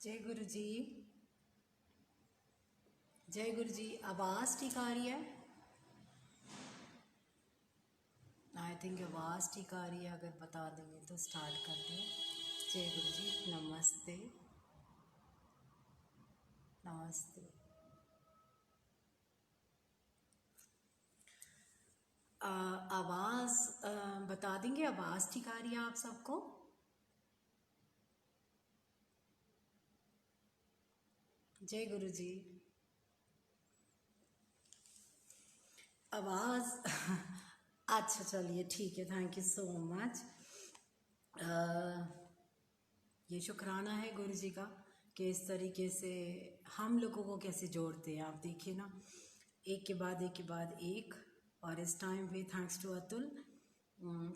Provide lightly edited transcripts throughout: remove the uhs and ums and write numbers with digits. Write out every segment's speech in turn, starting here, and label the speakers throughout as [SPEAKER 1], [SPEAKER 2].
[SPEAKER 1] जय गुरु जी। जय गुरु जी। आवाज़ ठीक आ रही है? आई थिंक आवाज़ ठीक आ रही है। अगर बता देंगे तो स्टार्ट कर दें। जय गुरु जी। नमस्ते नमस्ते। आवाज़ बता देंगे, आवाज़ ठीक आ रही है आप सबको? जय गुरु जी। आवाज़ अच्छा चलिए ठीक है, थैंक यू सो मच। ये शुक्राना है गुरु जी का कि इस तरीके से हम लोगों को कैसे जोड़ते हैं। आप देखिए ना, एक के बाद एक के बाद एक। और इस टाइम पे थैंक्स टू अतुल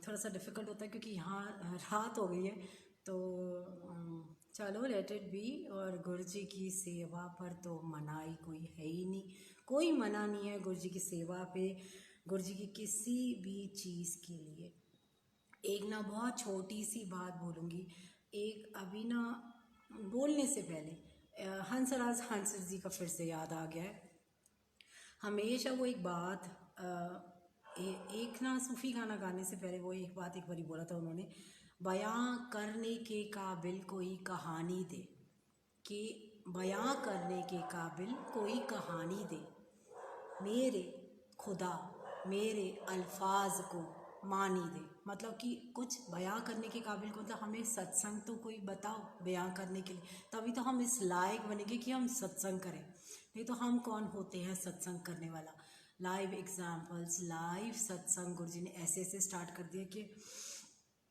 [SPEAKER 1] थोड़ा सा डिफ़िकल्ट होता है क्योंकि यहाँ रात हो गई है। तो चलो लेट इट बी। और गुरु जी की सेवा पर तो मनाही कोई है ही नहीं, कोई मना नहीं है गुरु जी की सेवा पे, गुरु जी की किसी भी चीज़ के लिए। एक ना बहुत छोटी सी बात बोलूँगी। एक अभी ना बोलने से पहले हंसराज हंस जी का फिर से याद आ गया है। हमेशा वो एक बात एक ना सूफ़ी गाना गाने से पहले वो एक बात एक बारी बोला था उन्होंने, बयां करने के काबिल कोई कहानी दे, कि बयां करने के काबिल कोई कहानी दे, मेरे खुदा मेरे अल्फाज को मानी दे। मतलब कि कुछ बयां करने के काबिल को, मतलब हमें सत्संग तो कोई बताओ बयां करने के लिए, तभी तो हम इस लायक बनेंगे कि हम सत्संग करें। नहीं तो हम कौन होते हैं सत्संग करने वाला। लाइव एग्जाम्पल्स, लाइव सत्संग गुरु जी ने ऐसे ऐसे स्टार्ट कर दिया कि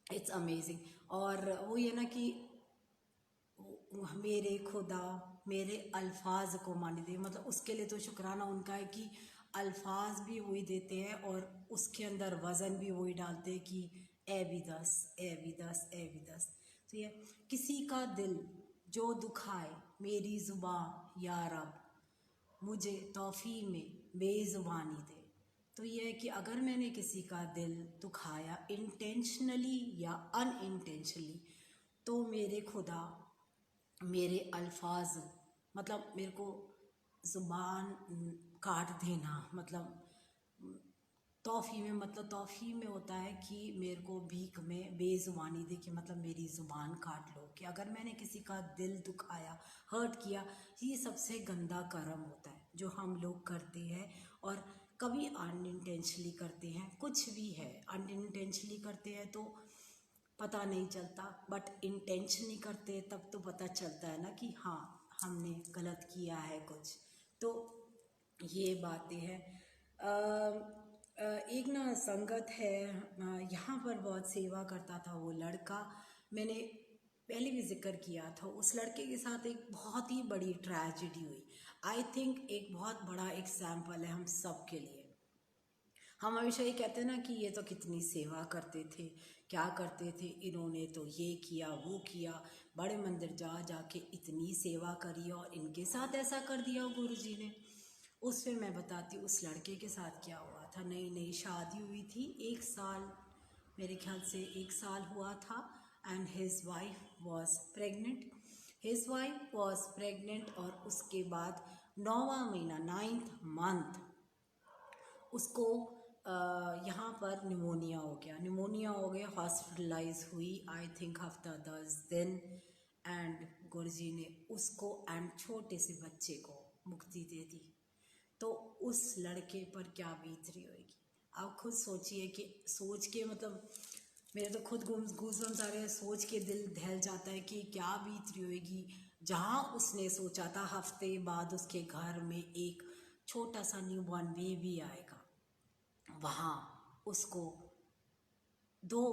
[SPEAKER 1] इट्स अमेजिंग। और वो ये ना कि मेरे खुदा मेरे अल्फाज को मानी दे, मतलब उसके लिए तो शुक्राना उनका है कि अल्फाज भी वही देते हैं और उसके अंदर वज़न भी वही डालते हैं कि ए भी दस, ए भी दस, ए भी दस। तो ये किसी का दिल जो दुखाए मेरी ज़ुबान या रब, मुझे तौफ़ी में बेज़ुबानी दे। तो ये है कि अगर मैंने किसी का दिल दुखाया इंटेंशनली या अनइंटेंशनली, तो मेरे खुदा मेरे अल्फाज, मतलब मेरे को ज़ुबान काट देना, मतलब तौफ़ी में, मतलब तौफ़ी में होता है कि मेरे को भीख में बेज़ुबानी दे, कि मतलब मेरी ज़ुबान काट लो। कि अगर मैंने किसी का दिल दुखाया, हर्ट किया, ये सबसे गंदा कर्म होता है जो हम लोग करते हैं। और कभी अनइंटेंशनली करते हैं, कुछ भी है अनइंटेंशनली करते हैं तो पता नहीं चलता, बट इंटेंशनली करते हैं तब तो पता चलता है ना कि हाँ हमने गलत किया है कुछ। तो ये बातें हैं। एक ना संगत है, यहाँ पर बहुत सेवा करता था वो लड़का। मैंने पहले भी जिक्र किया था, उस लड़के के साथ एक बहुत ही बड़ी ट्रेजेडी हुई। आई थिंक एक बहुत बड़ा एग्जाम्पल है हम सब के लिए। हम हमेशा ये कहते हैं ना कि ये तो कितनी सेवा करते थे, क्या करते थे, इन्होंने तो ये किया वो किया, बड़े मंदिर जा जाके इतनी सेवा करी और इनके साथ ऐसा कर दिया गुरु जी ने। उसमें मैं बताती हूँ उस लड़के के साथ क्या हुआ था। नई नई शादी हुई थी, 1 साल, मेरे ख्याल से 1 साल हुआ था। And his wife was pregnant, his wife was pregnant. और उसके बाद 9वां महीना, 9th मंथ, उसको यहाँ पर निमोनिया हो गया। निमोनिया हो गया, हॉस्पिटलाइज हुई, आई थिंक हफ्ता 10 दिन। एंड गुरुजी ने उसको एंड छोटे से बच्चे को मुक्ति दे दी। तो उस लड़के पर क्या बीत रही होगी आप खुद सोचिए। कि सोच के मतलब मेरे तो खुद गूज़बम्स आ रहे हैं, सोच के दिल दहल जाता है कि क्या बीत रही होगी। जहाँ उसने सोचा था हफ्ते बाद उसके घर में एक छोटा सा न्यूबॉर्न बेबी आएगा, वहाँ उसको दो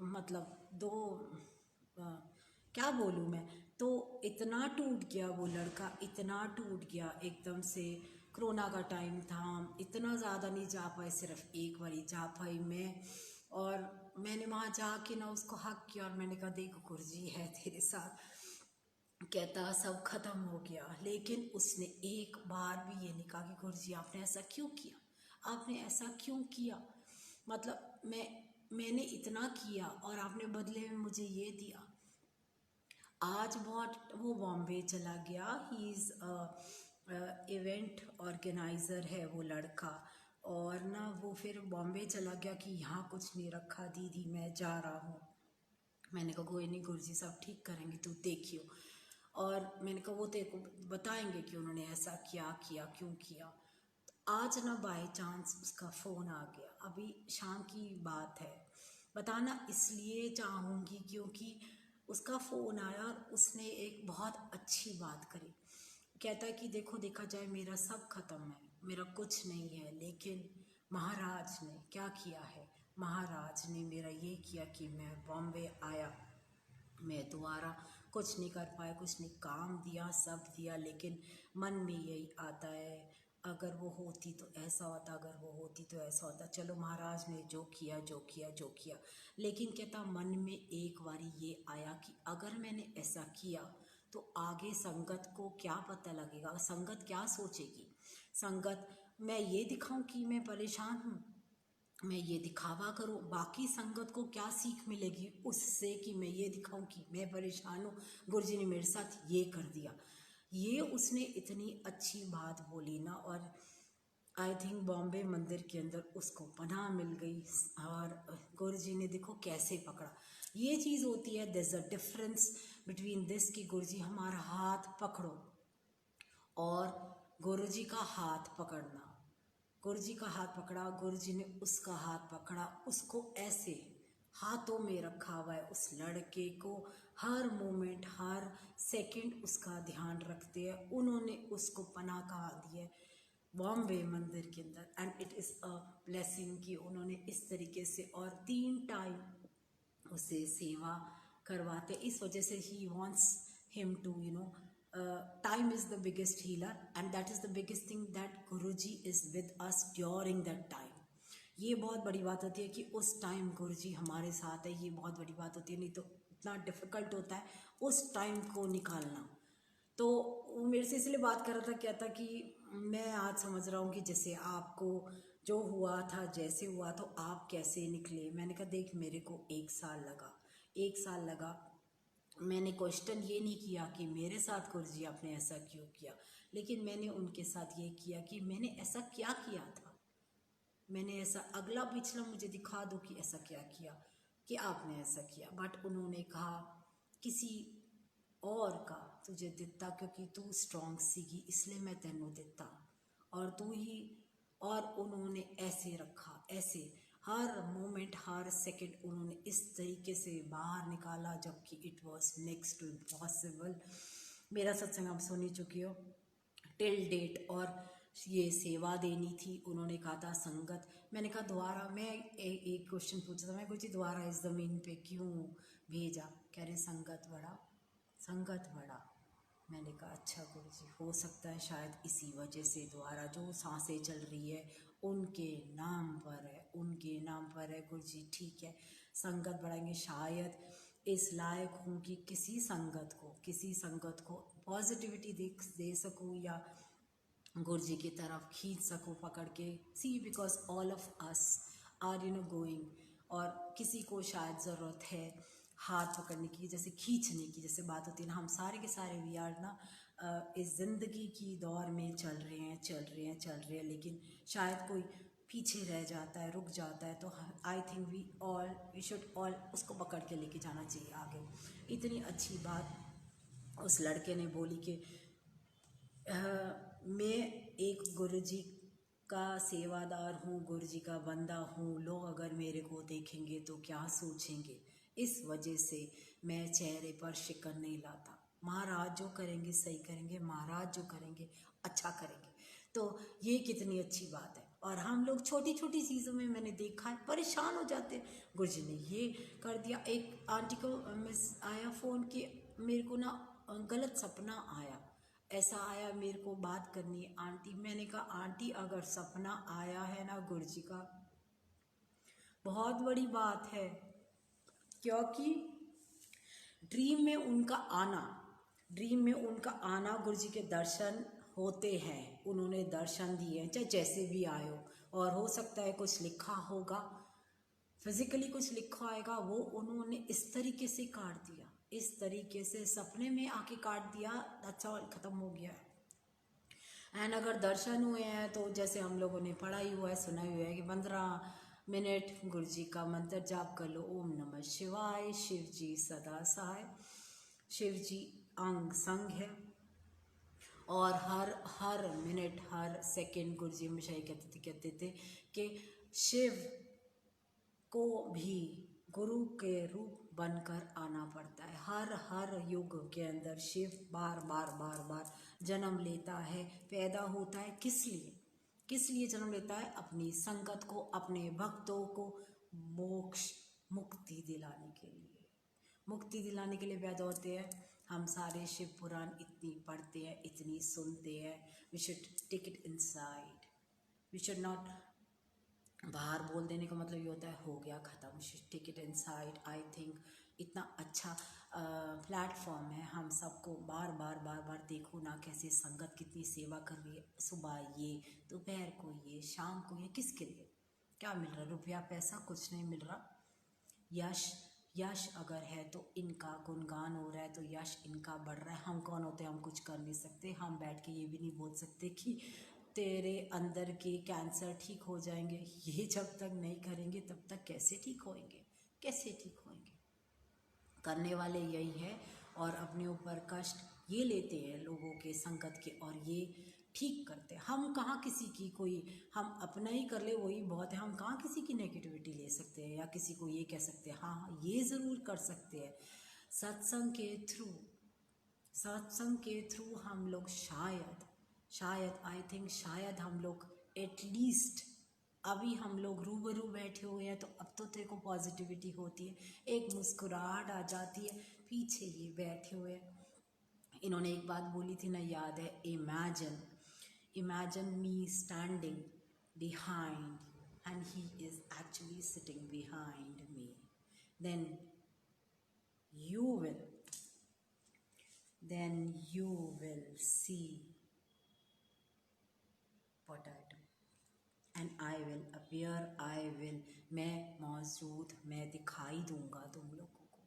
[SPEAKER 1] मतलब दो क्या बोलूँ मैं, तो इतना टूट गया वो लड़का, इतना टूट गया एकदम से। कोरोना का टाइम था, इतना ज़्यादा नहीं जा पाए, सिर्फ एक बारी जा पाई मैं। और मैंने वहाँ जाके ना उसको हक किया और मैंने कहा देखो गुरुजी है तेरे साथ। कहता सब ख़त्म हो गया, लेकिन उसने एक बार भी ये नहीं कहा कि गुरुजी आपने ऐसा क्यों किया, आपने ऐसा क्यों किया। मतलब मैंने इतना किया और आपने बदले में मुझे ये दिया। आज बहुत वो बॉम्बे चला गया। ही इज़ इवेंट ऑर्गेनाइज़र है वो लड़का, और ना वो फिर बॉम्बे चला गया कि यहाँ कुछ नहीं रखा दीदी, मैं जा रहा हूँ। मैंने कहा कोई नहीं गुरुजी सब ठीक करेंगे, तू देखियो। और मैंने कहा वो तेरे को बताएंगे कि उन्होंने ऐसा क्या किया, क्यों किया। आज ना बाय चांस उसका फ़ोन आ गया, अभी शाम की बात है। बताना इसलिए चाहूँगी क्योंकि उसका फ़ोन आया और उसने एक बहुत अच्छी बात करी। कहता है कि देखो देखा जाए मेरा सब खत्म है, मेरा कुछ नहीं है, लेकिन महाराज ने क्या किया है, महाराज ने मेरा ये किया कि मैं बॉम्बे आया, मैं दोबारा कुछ नहीं कर पाया, कुछ नहीं, काम दिया सब दिया, लेकिन मन में यही आता है अगर वो होती तो ऐसा होता, अगर वो होती तो ऐसा होता। चलो महाराज ने जो किया जो किया जो किया, लेकिन कहता मन में एक बारी ये आया कि अगर मैंने ऐसा किया तो आगे संगत को क्या पता लगेगा, संगत क्या सोचेगी। संगत, मैं ये दिखाऊं कि मैं परेशान हूँ, मैं ये दिखावा करूं, बाकी संगत को क्या सीख मिलेगी उससे कि मैं ये दिखाऊं कि मैं परेशान हूँ, गुरुजी ने मेरे साथ ये कर दिया। ये उसने इतनी अच्छी बात बोली ना, और आई थिंक बॉम्बे मंदिर के अंदर उसको पनाह मिल गई। और गुरुजी ने देखो कैसे पकड़ा। ये चीज़ होती है, there is a difference between this कि गुरुजी हमारा हाथ पकड़ो और गुरुजी का हाथ पकड़ना। गुरुजी का हाथ पकड़ा, गुरुजी ने उसका हाथ पकड़ा, उसको ऐसे हाथों में रखा हुआ है। उस लड़के को हर मोमेंट हर सेकंड उसका ध्यान रखते हैं। उन्होंने उसको पनाह कहा दी है बॉम्बे मंदिर के अंदर, and it is a blessing कि उन्होंने इस तरीके से और 3 टाइम उसे सेवा करवाते। इस वजह से ही wants him to time is the biggest healer, and that is the biggest thing that Guruji is with us during that time. ये बहुत बड़ी बात होती है कि उस टाइम गुरुजी हमारे साथ है, ये बहुत बड़ी बात होती है। नहीं तो इतना डिफ़िकल्ट होता है उस टाइम को निकालना। तो वो मेरे से इसलिए बात कर रहा था, क्या था कि मैं आज समझ रहा हूँ कि जैसे आपको जो हुआ था, जैसे हुआ तो आप कैसे निकले। मैंने कहा देख मेरे को 1 साल लगा, 1 साल लगा। मैंने क्वेश्चन ये नहीं किया कि मेरे साथ गुरुजी आपने ऐसा क्यों किया, लेकिन मैंने उनके साथ ये किया कि मैंने ऐसा क्या किया था, मैंने ऐसा अगला पिछला मुझे दिखा दो कि ऐसा क्या किया कि आपने ऐसा किया। बट उन्होंने कहा किसी और का तुझे दिता, क्योंकि तू स्ट्रॉन्ग सीगी इसलिए मैं तेनों दिता, और तू ही। और उन्होंने ऐसे रखा, ऐसे हर मोमेंट हर सेकंड उन्होंने इस तरीके से बाहर निकाला, जबकि it was next to impossible. मेरा सत्संग आप सुन ही चुकी हो टिल डेट, और ये सेवा देनी थी। उन्होंने कहा था संगत, मैंने कहा द्वारा, मैं एक क्वेश्चन पूछा था मैं, कुछ द्वारा इस ज़मीन पे क्यों भेजा। कह रहे संगत बड़ा, संगत बड़ा। मैंने कहा अच्छा गुरुजी, हो सकता है शायद इसी वजह से द्वारा जो सांसें चल रही है उनके नाम पर है, उनके नाम पर है गुरुजी, ठीक है संगत बढ़ाएंगे। शायद इस लायक हूँ कि किसी संगत को पॉजिटिविटी दे सकूँ, या गुरुजी की तरफ खींच सकूँ पकड़ के। See because all of us are going, और किसी को शायद ज़रूरत है हाथ पकड़ने की, जैसे खींचने की जैसे बात होती है ना। हम सारे के सारे वी आर ना इस ज़िंदगी की दौर में चल रहे हैं, लेकिन शायद कोई पीछे रह जाता है, रुक जाता है। तो I think we should all उसको पकड़ के लेके जाना चाहिए आगे। इतनी अच्छी बात उस लड़के ने बोली कि मैं एक गुरुजी का सेवादार हूँ, गुरुजी का बंदा हूँ, लोग अगर मेरे को देखेंगे तो क्या सोचेंगे। इस वजह से मैं चेहरे पर शिकन नहीं लाता। महाराज जो करेंगे सही करेंगे, महाराज जो करेंगे अच्छा करेंगे। तो ये कितनी अच्छी बात है। और हम लोग छोटी छोटी चीज़ों में मैंने देखा है परेशान हो जाते हैं, गुरुजी ने ये कर दिया। एक आंटी को मिस आया फ़ोन कि मेरे को ना गलत सपना आया, ऐसा आया, मेरे को बात करनी है आंटी। मैंने कहा आंटी अगर सपना आया है ना गुरुजी का, बहुत बड़ी बात है, क्योंकि ड्रीम में उनका आना गुरुजी के दर्शन होते हैं। उन्होंने दर्शन दिए हैं, चाहे जैसे भी आए हो। और हो सकता है कुछ लिखा होगा, फिजिकली कुछ लिखा आएगा, वो उन्होंने इस तरीके से काट दिया। इस तरीके से सपने में आके काट दिया, दैट्स ऑल, ख़त्म हो गया है। एंड अगर दर्शन हुए हैं तो जैसे हम लोगों ने पढ़ा ही हुआ है, सुना ही हुआ है कि 15 मिनट गुरु जी का मंत्र जाप कर लो, ओम नमः शिवाय, शिव जी सदा सहाय, शिव जी अंग संग है। और हर हर मिनट हर सेकंड गुरु जी हमेशा ये कहते थे कि शिव को भी गुरु के रूप बनकर आना पड़ता है। हर हर युग के अंदर शिव बार बार बार बार जन्म लेता है, पैदा होता है। किस लिए जन्म लेता है? अपनी संगत को, अपने भक्तों को मोक्ष, मुक्ति दिलाने के लिए। मुक्ति दिलाने के लिए पैदा होते हैं। हम सारे शिव पुराण इतनी पढ़ते हैं, इतनी सुनते हैं। We should take it inside, we should not बाहर बोल देने का मतलब ये होता है हो गया ख़त्म। Take it inside. I think इतना अच्छा प्लेटफॉर्म है, हम सबको बार बार बार बार देखो ना कैसे संगत कितनी सेवा कर रही है। सुबह ये, दोपहर को ये, शाम को ये, किसके लिए? क्या मिल रहा? रुपया पैसा कुछ नहीं मिल रहा। यश, यश अगर है तो इनका गुणगान हो रहा है, तो यश इनका बढ़ रहा है। हम कौन होते हैं? हम कुछ कर नहीं सकते। हम बैठ के ये भी नहीं बोल सकते कि तेरे अंदर के कैंसर ठीक हो जाएंगे। ये जब तक नहीं करेंगे तब तक कैसे ठीक होएंगे? कैसे ठीक होएंगे? करने वाले यही है, और अपने ऊपर कष्ट ये लेते हैं लोगों के संगत के, और ये ठीक करते हैं। हम कहाँ किसी की कोई, हम अपना ही कर ले वही बहुत है। हम कहाँ किसी की नेगेटिविटी ले सकते हैं या किसी को ये कह सकते हैं। हाँ, ये ज़रूर कर सकते हैं, सत्संग के थ्रू, सत्संग के थ्रू हम लोग शायद आई थिंक शायद हम लोग एटलीस्ट, अभी हम लोग रूबरू बैठे हुए हैं तो अब तो तेरे को पॉजिटिविटी होती है, एक मुस्कुराहट आ जाती है। पीछे ये बैठे हुए हैं, इन्होंने एक बात बोली थी ना, याद है? Imagine, imagine me standing behind and he is actually sitting behind me, then you will then you will see what I do and I will appear, I will, मैं मौजूद, मैं दिखाई दूंगा तुम लोगों को।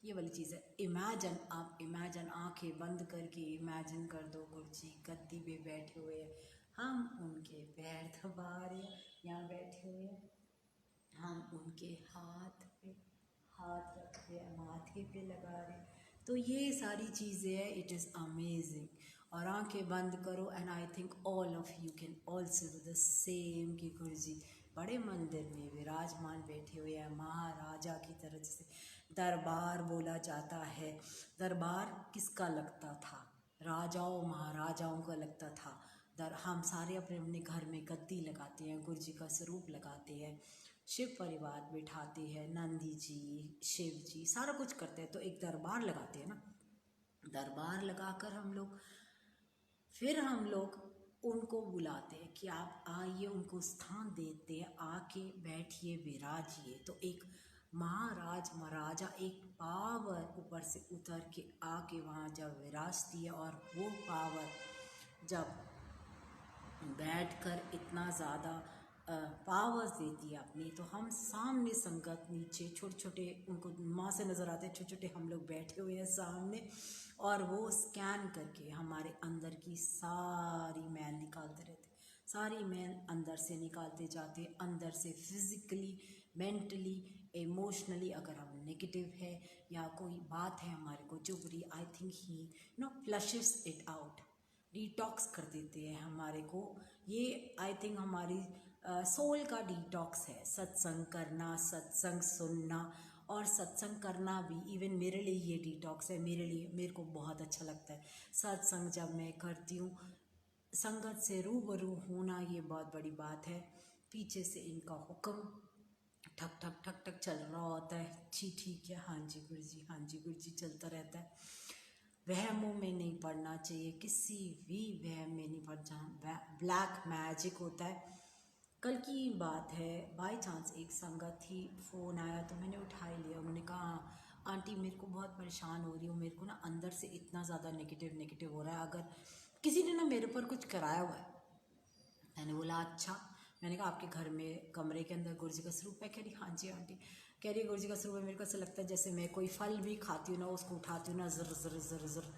[SPEAKER 1] ये वाली चीज़ है। इमेजिन, आप इमेजिन, आंखें बंद करके इमेजिन कर दो गुरु जी गद्दी पे बैठे हुए हैं, हम उनके पैर दबा रहे हैं, यहाँ बैठे हुए हैं, हम उनके हाथ पे हाथ रख रहे हैं, माथे पे लगा रहे हैं। तो ये सारी चीज़ें हैं, इट इज़ अमेजिंग। और आंखें बंद करो and I think all of you can also do the same कि गुरु जी बड़े मंदिर में विराजमान बैठे हुए हैं, महाराजा की तरह। जैसे दरबार बोला जाता है, दरबार किसका लगता था? राजाओं महाराजाओं का लगता था। हम सारे अपने अपने घर में गद्दी लगाते हैं, गुरु जी का स्वरूप लगाते हैं, शिव परिवार बिठाते हैं, नंदी जी, शिव जी, सारा कुछ करते हैं, तो एक दरबार लगाते हैं ना। दरबार लगाकर फिर हम लोग उनको बुलाते हैं कि आप आइए, उनको स्थान देते हैं, आके बैठिए, विराजिए। तो एक महाराज महाराजा, एक पावर ऊपर से उतर के आके वहाँ जब विराजती है, और वो पावर जब बैठकर इतना ज़्यादा पावर्स देती है अपनी, तो हम सामने संगत, नीचे छोटे छोटे उनको माँ से नज़र आते हैं, छोटे छोटे हम लोग बैठे हुए हैं सामने, और वो स्कैन करके हमारे अंदर की सारी मैल निकालते रहते, सारी मैल अंदर से निकालते जाते, अंदर से फिज़िकली, मेंटली, इमोशनली। अगर हम नेगेटिव है या कोई बात है हमारे को चुभ रही, आई think he flushes it out, detox कर देते हैं हमारे को। ये आई थिंक हमारी सोल का डिटॉक्स है, सत्संग करना, सत्संग सुनना, और सत्संग करना भी इवन मेरे लिए ये डिटॉक्स है। मेरे को बहुत अच्छा लगता है सत्संग जब मैं करती हूँ। संगत से रूबरू होना ये बहुत बड़ी बात है। पीछे से इनका हुक्म ठक ठक ठक ठक चल रहा होता है, जी ठीक है, हाँ जी गुरु जी, हाँ जी गुरु जी, चलता रहता है। वहमों में नहीं पड़ना चाहिए, किसी भी वहम में नहीं पड़ जाना। ब्लैक मैजिक होता है। कल की बात है, बाय चांस एक संगत थी, फ़ोन आया तो मैंने उठा ही लिया। उन्होंने कहा आंटी मेरे को बहुत परेशान हो रही हूँ, मेरे को ना अंदर से इतना ज़्यादा नेगेटिव हो रहा है, अगर किसी ने ना मेरे ऊपर कुछ कराया हुआ है। मैंने बोला अच्छा, मैंने कहा आपके घर में कमरे के अंदर गुरु जी का स्वरूप है? कह रही हाँ जी आंटी। कह रही गुरु जी का स्वरूप है। मेरे को ऐसा लगता है जैसे मैं कोई फल भी खाती हूँ ना, उसको उठाती हूँ ना, ज़र ज़र ज़र ज़र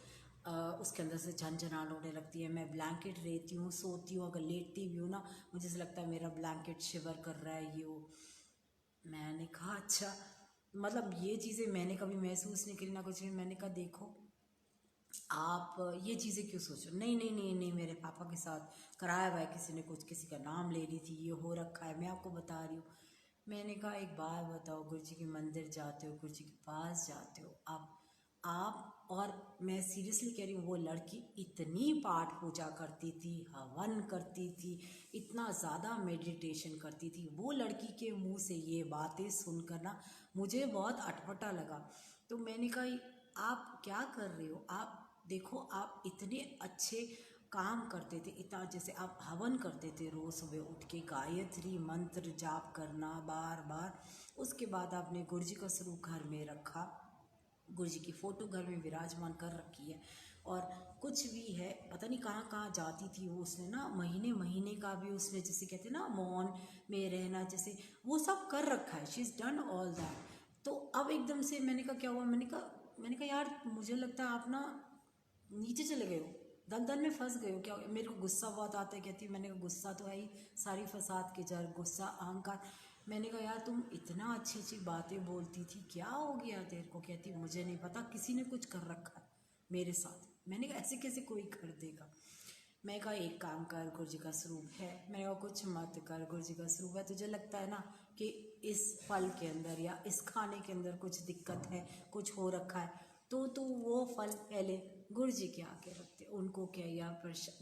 [SPEAKER 1] उसके अंदर से झंझनाहट होने लगती है। मैं ब्लैंकेट लेती हूँ, सोती हूँ, अगर लेटती भी हूँ ना, मुझे ऐसा लगता है मेरा ब्लैंकेट शिवर कर रहा है, ये वो। मैंने कहा अच्छा, मतलब ये चीज़ें मैंने कभी महसूस नहीं करी ना कुछ भी। मैंने कहा देखो आप ये चीज़ें क्यों सोच रहे हो? नहीं नहीं नहीं नहीं, मेरे पापा के साथ कराया हुआ है किसी ने, कुछ किसी का नाम ले रही थी, ये हो रखा है, मैं आपको बता रही हूँ। मैंने कहा एक बात बताओ, गुरु जी के मंदिर जाते हो, गुरु जी के पास जाते हो आप और मैं सीरियसली कह रही हूँ, वो लड़की इतनी पाठ पूजा करती थी, हवन करती थी, इतना ज़्यादा मेडिटेशन करती थी। वो लड़की के मुंह से ये बातें सुनकर ना मुझे बहुत अटपटा लगा। तो मैंने कहा आप क्या कर रहे हो? आप देखो, आप इतने अच्छे काम करते थे, इतना जैसे आप हवन करते थे रोज़ सुबह उठ के, गायत्री मंत्र जाप करना बार बार। उसके बाद आपने गुरु जी का स्वरूप घर में रखा, गुरु जी की फ़ोटो घर में विराजमान कर रखी है, और कुछ भी है पता नहीं कहाँ कहाँ जाती थी वो, उसने ना महीने महीने का भी उसने जैसे कहते ना मौन में रहना, जैसे वो सब कर रखा है। She is done all that. तो अब एकदम से मैंने कहा क्या हुआ? मैंने कहा यार मुझे लगता है आप ना नीचे चले गए हो, दलदल में फंस गए हो क्या? मेरे को गुस्सा बहुत आता है। कहती मैंने कहा गुस्सा तो है ही, सारी फसाद की जड़ गुस्सा, अहंकार। मैंने कहा यार तुम इतना अच्छी अच्छी बातें बोलती थी, क्या हो गया तेरे को? कहती मुझे नहीं पता, किसी ने कुछ कर रखा है मेरे साथ। मैंने कहा ऐसे कैसे कोई कर देगा? मैं कहा एक काम कर, गुरु जी का स्वरूप है। मैं कहा कुछ मत कर, गुरु जी का स्वरूप है। तुझे लगता है ना कि इस फल के अंदर या इस खाने के अंदर कुछ दिक्कत है, कुछ हो रखा है, तो तू वो फल पहले गुरु जी के आके रखते, उनको क्या या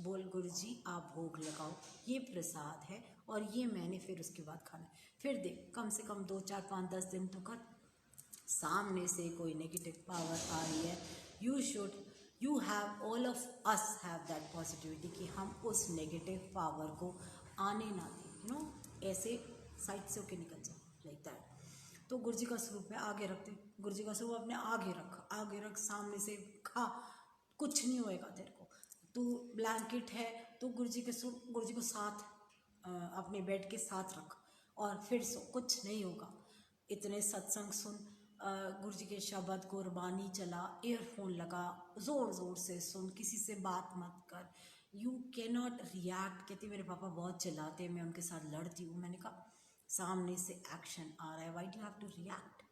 [SPEAKER 1] बोल गुरु जी आप भोग लगाओ, ये प्रसाद है और ये मैंने फिर उसके बाद खाना है। फिर देख कम से कम 2 4 5 10 दिन तो कर, सामने से कोई नेगेटिव पावर आ रही है, you have, all of us have that positivity कि हम उस नेगेटिव पावर को आने ना दें, ऐसे साइड से होके निकल जाए, लाइक दैट। तो गुरु जी का स्वरूप है, आगे रखते, गुरु जी का स्वरूप अपने आगे रख, सामने से खा, कुछ नहीं होएगा तेरे को। तू ब्लैंकेट है तो गुरु जी के स्वरूप, गुरु जी को साथ अपने बेड के साथ रख और फिर सो, कुछ नहीं होगा। इतने सत्संग सुन, गुरु जी के शब्द गुरबानी चला, ईयरफोन लगा, ज़ोर ज़ोर से सुन, किसी से बात मत कर, यू कैनॉट रिएक्ट। कहती मेरे पापा बहुत चिल्लाते हैं, मैं उनके साथ लड़ती हूँ। मैंने कहा सामने से एक्शन आ रहा है, why do have to react,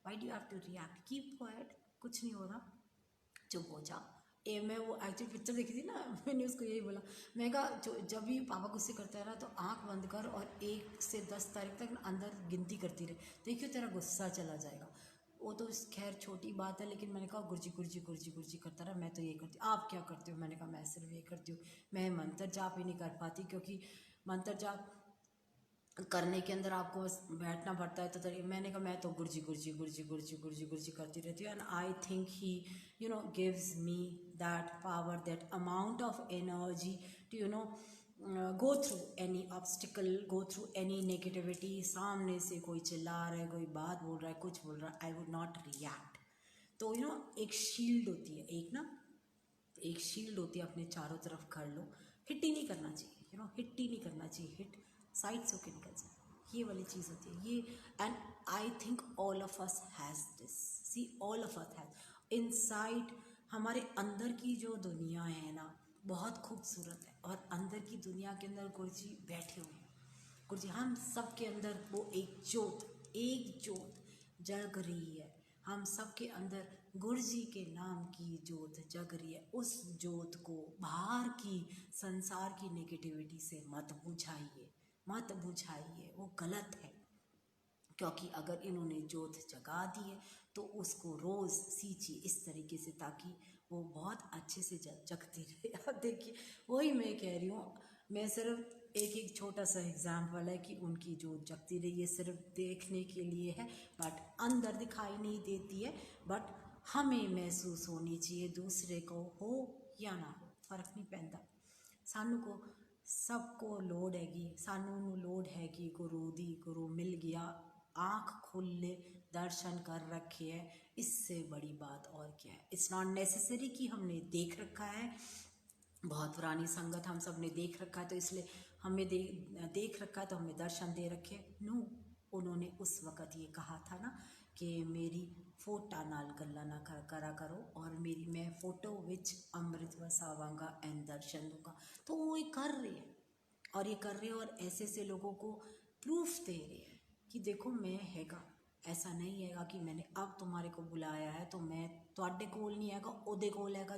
[SPEAKER 1] why do have to react, keep quiet, कुछ नहीं हो रहा, चुप हो जा। मैं वो एक्चुअली पिक्चर देखी थी ना, मैंने उसको यही बोला, मैं कहा जब भी पापा गुस्से करता है ना तो आंख बंद कर और 1 से 10 तारीख तक अंदर गिनती करती रहे, देखियो तेरा गुस्सा चला जाएगा। वो तो खैर छोटी बात है, लेकिन मैंने कहा गुरजी गुरजी गुरजी गुरजी करता रहा, मैं तो ये करती, आप क्या करते हो? मैंने कहा मैं सिर्फ ये करती हूँ, मैं मंत्र जाप ही नहीं कर पाती, क्योंकि मंत्र जाप करने के अंदर आपको बस बैठना पड़ता है। तो मैंने कहा मैं तो गुरजी गुरजी गुरजी गुरजी गुरजी गुरजी करती रहती हूँ, and I think he gives me that power, that amount of energy to go through any obstacle, go through any negativity. सामने से कोई चिल्ला रहा है, कोई बात बोल रहा है, कुछ बोल रहा है, आई वुड नॉट रिएक्ट। तो एक शील्ड होती है, एक शील्ड होती है, अपने चारों तरफ कर लो, हिट ही नहीं करना चाहिए, हिट ही नहीं करना चाहिए, हिट साइड से होके निकल जाए, ये वाली चीज़ होती है ये। And I think all of us has this, see all of us has inside, हमारे अंदर की जो दुनिया है ना बहुत खूबसूरत है, और अंदर की दुनिया के अंदर गुरु जी बैठे हुए हैं। गुरु जी हम सब के अंदर वो एक जोत जग रही है, हम सब के अंदर गुरु जी के नाम की जोत जग रही है। उस जोत को बाहर की संसार की नेगेटिविटी से मत बुझाइए, मत बुझाइए, वो गलत है। क्योंकि अगर इन्होंने जोत जगा दी है तो उसको रोज़ सींचिए इस तरीके से, ताकि वो बहुत अच्छे से जगती रहे। अब देखिए वही मैं कह रही हूँ, मैं सिर्फ एक छोटा सा एग्जाम्पल है कि उनकी जोत जगती रही है, सिर्फ देखने के लिए है, बट अंदर दिखाई नहीं देती है, बट हमें महसूस होनी चाहिए, दूसरे को हो या ना हो फर्क नहीं पैंदा। सानू को सबको लोड़ हैगी, सानू नू लोड़ हैगी गुरु दी, गुरु मिल गया, आँख खोल ले, दर्शन कर रखे है, इससे बड़ी बात और क्या है। इट्स नॉट नेसेसरी कि हमने देख रखा है, बहुत पुरानी संगत हम सब ने देख रखा है, तो इसलिए हमें देख रखा है तो हमें दर्शन दे रखे। नो, उन्होंने उस वक़्त ये कहा था ना कि मेरी फोटा नाल गल्ला ना करा करो, और मेरी मैं फोटो विच अमृत वसावांगा एंड दर्शन दूंगा। तो वो ये कर रहे हैं, और ये कर रहे हैं, और ऐसे ऐसे लोगों को प्रूफ दे रहे हैं कि देखो मैं हैगा। ऐसा नहीं हैगा कि मैंने अब तुम्हारे को बुलाया है तो मैं ਤੁਹਾਡੇ ਕੋਲ नहीं हैगा, ਉਹਦੇ ਕੋਲ हैगा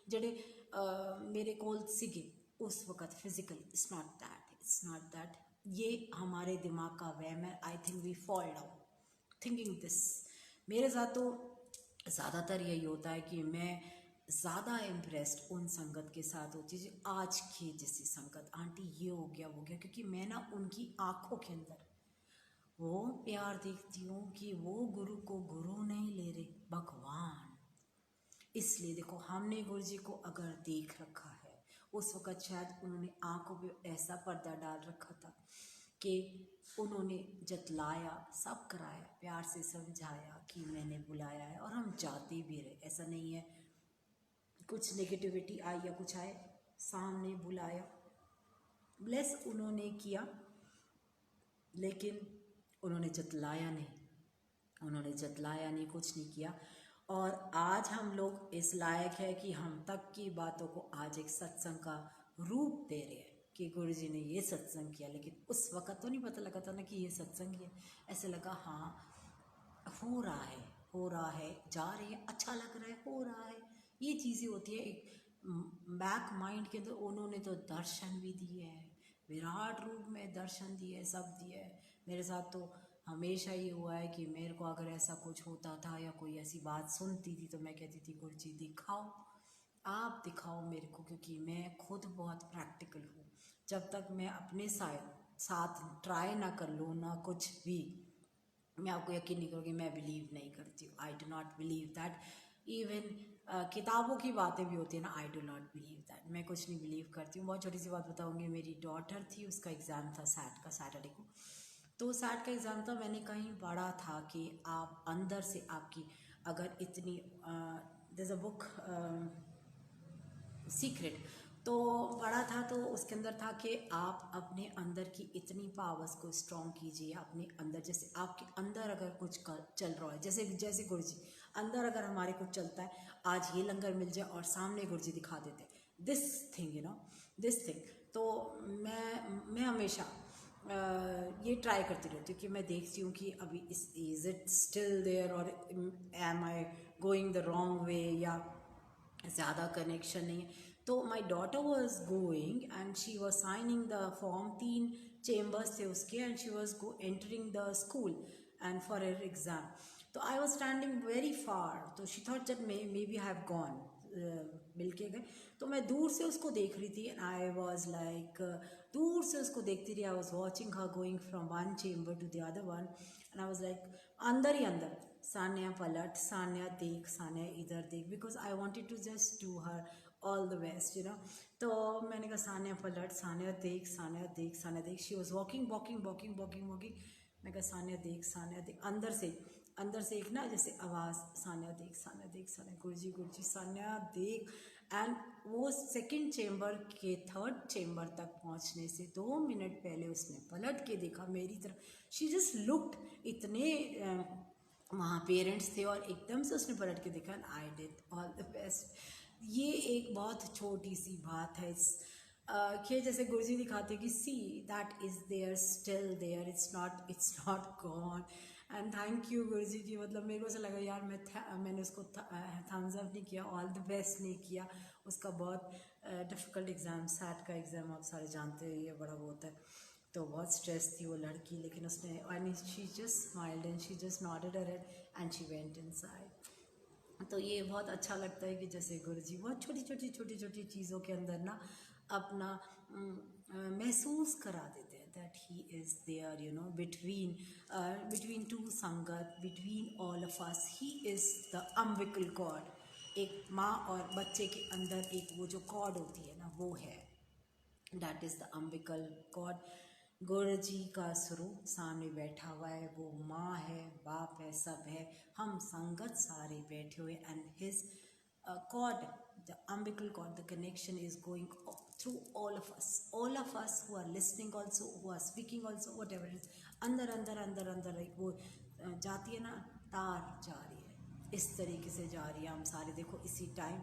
[SPEAKER 1] ਜਿਹੜੇ मेरे कोल सीगे उस वक़्त फिजिकली। It's not that. ये हमारे दिमाग का वहम है। I think we fall down thinking this. मेरे साथ तो ज़्यादातर यही होता है कि मैं ज़्यादा इम्प्रेस्ड उन संगत के साथ होती है आज की जैसी संगत। आंटी ये हो गया वो गया, क्योंकि मैं ना उनकी आँखों के अंदर वो प्यार देखती हूँ कि वो गुरु को गुरु नहीं ले रहे, भगवान। इसलिए देखो, हमने गुरु जी को अगर देख रखा है, उस वक़्त शायद उन्होंने आँखों पे ऐसा पर्दा डाल रखा था कि उन्होंने जतलाया, सब कराया, प्यार से समझाया कि मैंने बुलाया है, और हम जाते भी रहे। ऐसा नहीं है कुछ नेगेटिविटी आई या कुछ आए, सामने बुलाया, ब्लेस उन्होंने किया, लेकिन उन्होंने जतलाया नहीं, कुछ नहीं किया। और आज हम लोग इस लायक है कि हम तक की बातों को आज एक सत्संग का रूप दे रहे हैं कि गुरु जी ने ये सत्संग किया। लेकिन उस वक़्त तो नहीं पता लगा था ना कि ये सत्संग है। ऐसे लगा हाँ हो रहा है, जा रहे हैं, अच्छा लग रहा है, हो रहा है। ये चीज़ें होती है एक बैक माइंड के अंदर। उन्होंने तो दर्शन भी दिए हैं, विराट रूप में दर्शन दिए, सब दिए। मेरे साथ तो हमेशा ये हुआ है कि मेरे को अगर ऐसा कुछ होता था या कोई ऐसी बात सुनती थी तो मैं कहती थी गुरु जी दिखाओ, आप दिखाओ मेरे को, क्योंकि मैं खुद बहुत प्रैक्टिकल हूँ। जब तक मैं अपने साथ ट्राई ना कर लूँ ना कुछ भी, मैं आपको यकीन नहीं करूँगी, मैं बिलीव नहीं करती हूँ। I do not believe that. Even किताबों की बातें भी होती है ना, I do not believe that. मैं कुछ नहीं बिलीव करती हूँ। बहुत छोटी सी बात बताऊँगी। मेरी डॉटर थी, उसका एग्ज़ाम था सैट का, सैटरडे को। तो सैट का एग्ज़ाम था, मैंने कहीं पढ़ा था कि आप अंदर से आपकी अगर इतनी दिस अ बुक सीक्रेट, तो पढ़ा था, तो उसके अंदर था कि आप अपने अंदर की इतनी पावर्स को स्ट्रॉन्ग कीजिए अपने अंदर। जैसे आपके अंदर अगर कुछ चल रहा है, जैसे गुरु जी अंदर अगर हमारे कुछ चलता है, आज ये लंगर मिल जाए और सामने गुरु जी दिखा देते दिस थिंग, दिस थिंग। तो मैं हमेशा ये ट्राई करती रहती हूँ कि मैं देखती हूँ कि अभी इज़ इट स्टिल देयर, और am I going the wrong way, या ज़्यादा कनेक्शन नहीं है। तो my daughter was going and she was signing the form, 3 chambers थे उसके, and she was entering the school and for her exam. तो I was standing very far, तो she thought that maybe have gone, मिल के गए। तो मैं दूर से उसको देख रही थी, एंड आई वॉज लाइक दूर से उसको देखती रही। I was watching her going from one chamber to the other one, and I was like अंदर ही अंदर, सान्या पलट, सान्या देख, सान्या इधर देख, because I wanted to just do her all the best, तो मैंने कहा सान्या पलट, सान्या देख, सान्या देख, सान्या देख। She was walking walking walking walking walking. मैं कहा सान्या देख, सान्या देख, अंदर से एक ना जैसे आवाज़, सान्या देख, सान्या देख, सान्या, गुरु जी सान्या देख। एंड वो सेकंड चेम्बर के 3rd चेम्बर तक पहुंचने से 2 मिनट पहले उसने पलट के देखा मेरी तरफ। शी जस्ट लुक्ड, इतने वहाँ पेरेंट्स थे, और एकदम से उसने पलट के देखा, and I did all the best. ये एक बहुत छोटी सी बात है इस कि जैसे गुरुजी दिखाते कि see that is there, still there, it's not gone. And thank you Guruji की, मतलब मेरे को ऐसा लगा यार मैंने उसको थम्स अप नहीं किया, ऑल द बेस्ट नहीं किया। उसका बहुत डिफ़िकल्ट एग्ज़ाम, सैट का एग्ज़ाम, आप सारे जानते हो ये बड़ा वो होता है। तो बहुत स्ट्रेस थी वो लड़की, लेकिन उसने and she just smiled and she just nodded her head and she went inside. तो ये बहुत अच्छा लगता है कि जैसे गुरुजी बहुत छोटी छोटी चीज़ों के अंदर ना अपना महसूस करा देते हैं that he is there, between two sangat, between all of us, he is the umbilical God. एक माँ और बच्चे के अंदर एक वो जो कॉर्ड होती है ना, वो है, that is the umbilical God. गुरु जी का स्वरूप सामने बैठा हुआ है, वो माँ है, बाप है, सब है, हम संगत सारे बैठे हुए, and his cord, the umbilical cord, the connection is going through all of us who are listening also, who are speaking also, whatever it is, अंदर अंदर अंदर अंदर एक वो जाती है ना, तार जा रही है, इस तरीके से जा रही है। हम सारे देखो इसी टाइम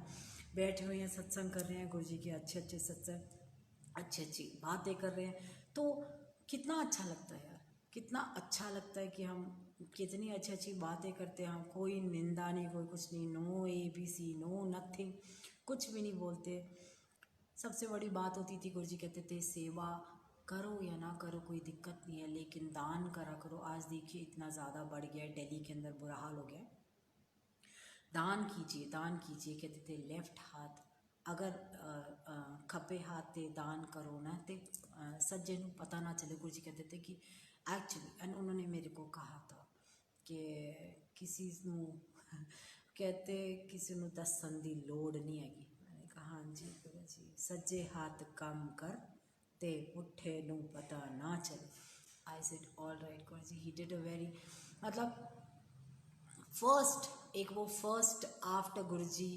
[SPEAKER 1] बैठे हुए हैं, सत्संग कर रहे हैं, गुरु जी के अच्छे अच्छे सत्संग, अच्छी अच्छी बातें कर रहे हैं, तो कितना अच्छा लगता है यार, कितना अच्छा लगता है कि हम कितनी अच्छी अच्छी बातें करते हैं। हम कोई निंदा नहीं, कोई कुछ नहीं, नो ABC, नो नथिंग, कुछ भी नहीं बोलते। सबसे बड़ी बात होती थी, गुरु जी कहते थे सेवा करो या ना करो कोई दिक्कत नहीं है, लेकिन दान करा करो। आज देखिए इतना ज़्यादा बढ़ गया है, दिल्ली के अंदर बुरा हाल हो गया है। दान कीजिए, दान कीजिए, कहते थे लेफ्ट हाथ अगर खब्बे हाथ ते दान करो ना ते सज्जे नूं पता ना चले। गुरु जी कहते थे कि एक्चुअली, एंड उन्होंने मेरे को कहा था कि किसी नूं कहते किसी नूं दस्सन दी लोड़ नहीं हैगी। मैंने कहा हाँ जी गुरु जी, सज्जे हाथ काम कर ते पुट्ठे नूं पता ना चले। I said all right Guru ji. He did a very, मतलब फर्स्ट, एक वो first after Guruji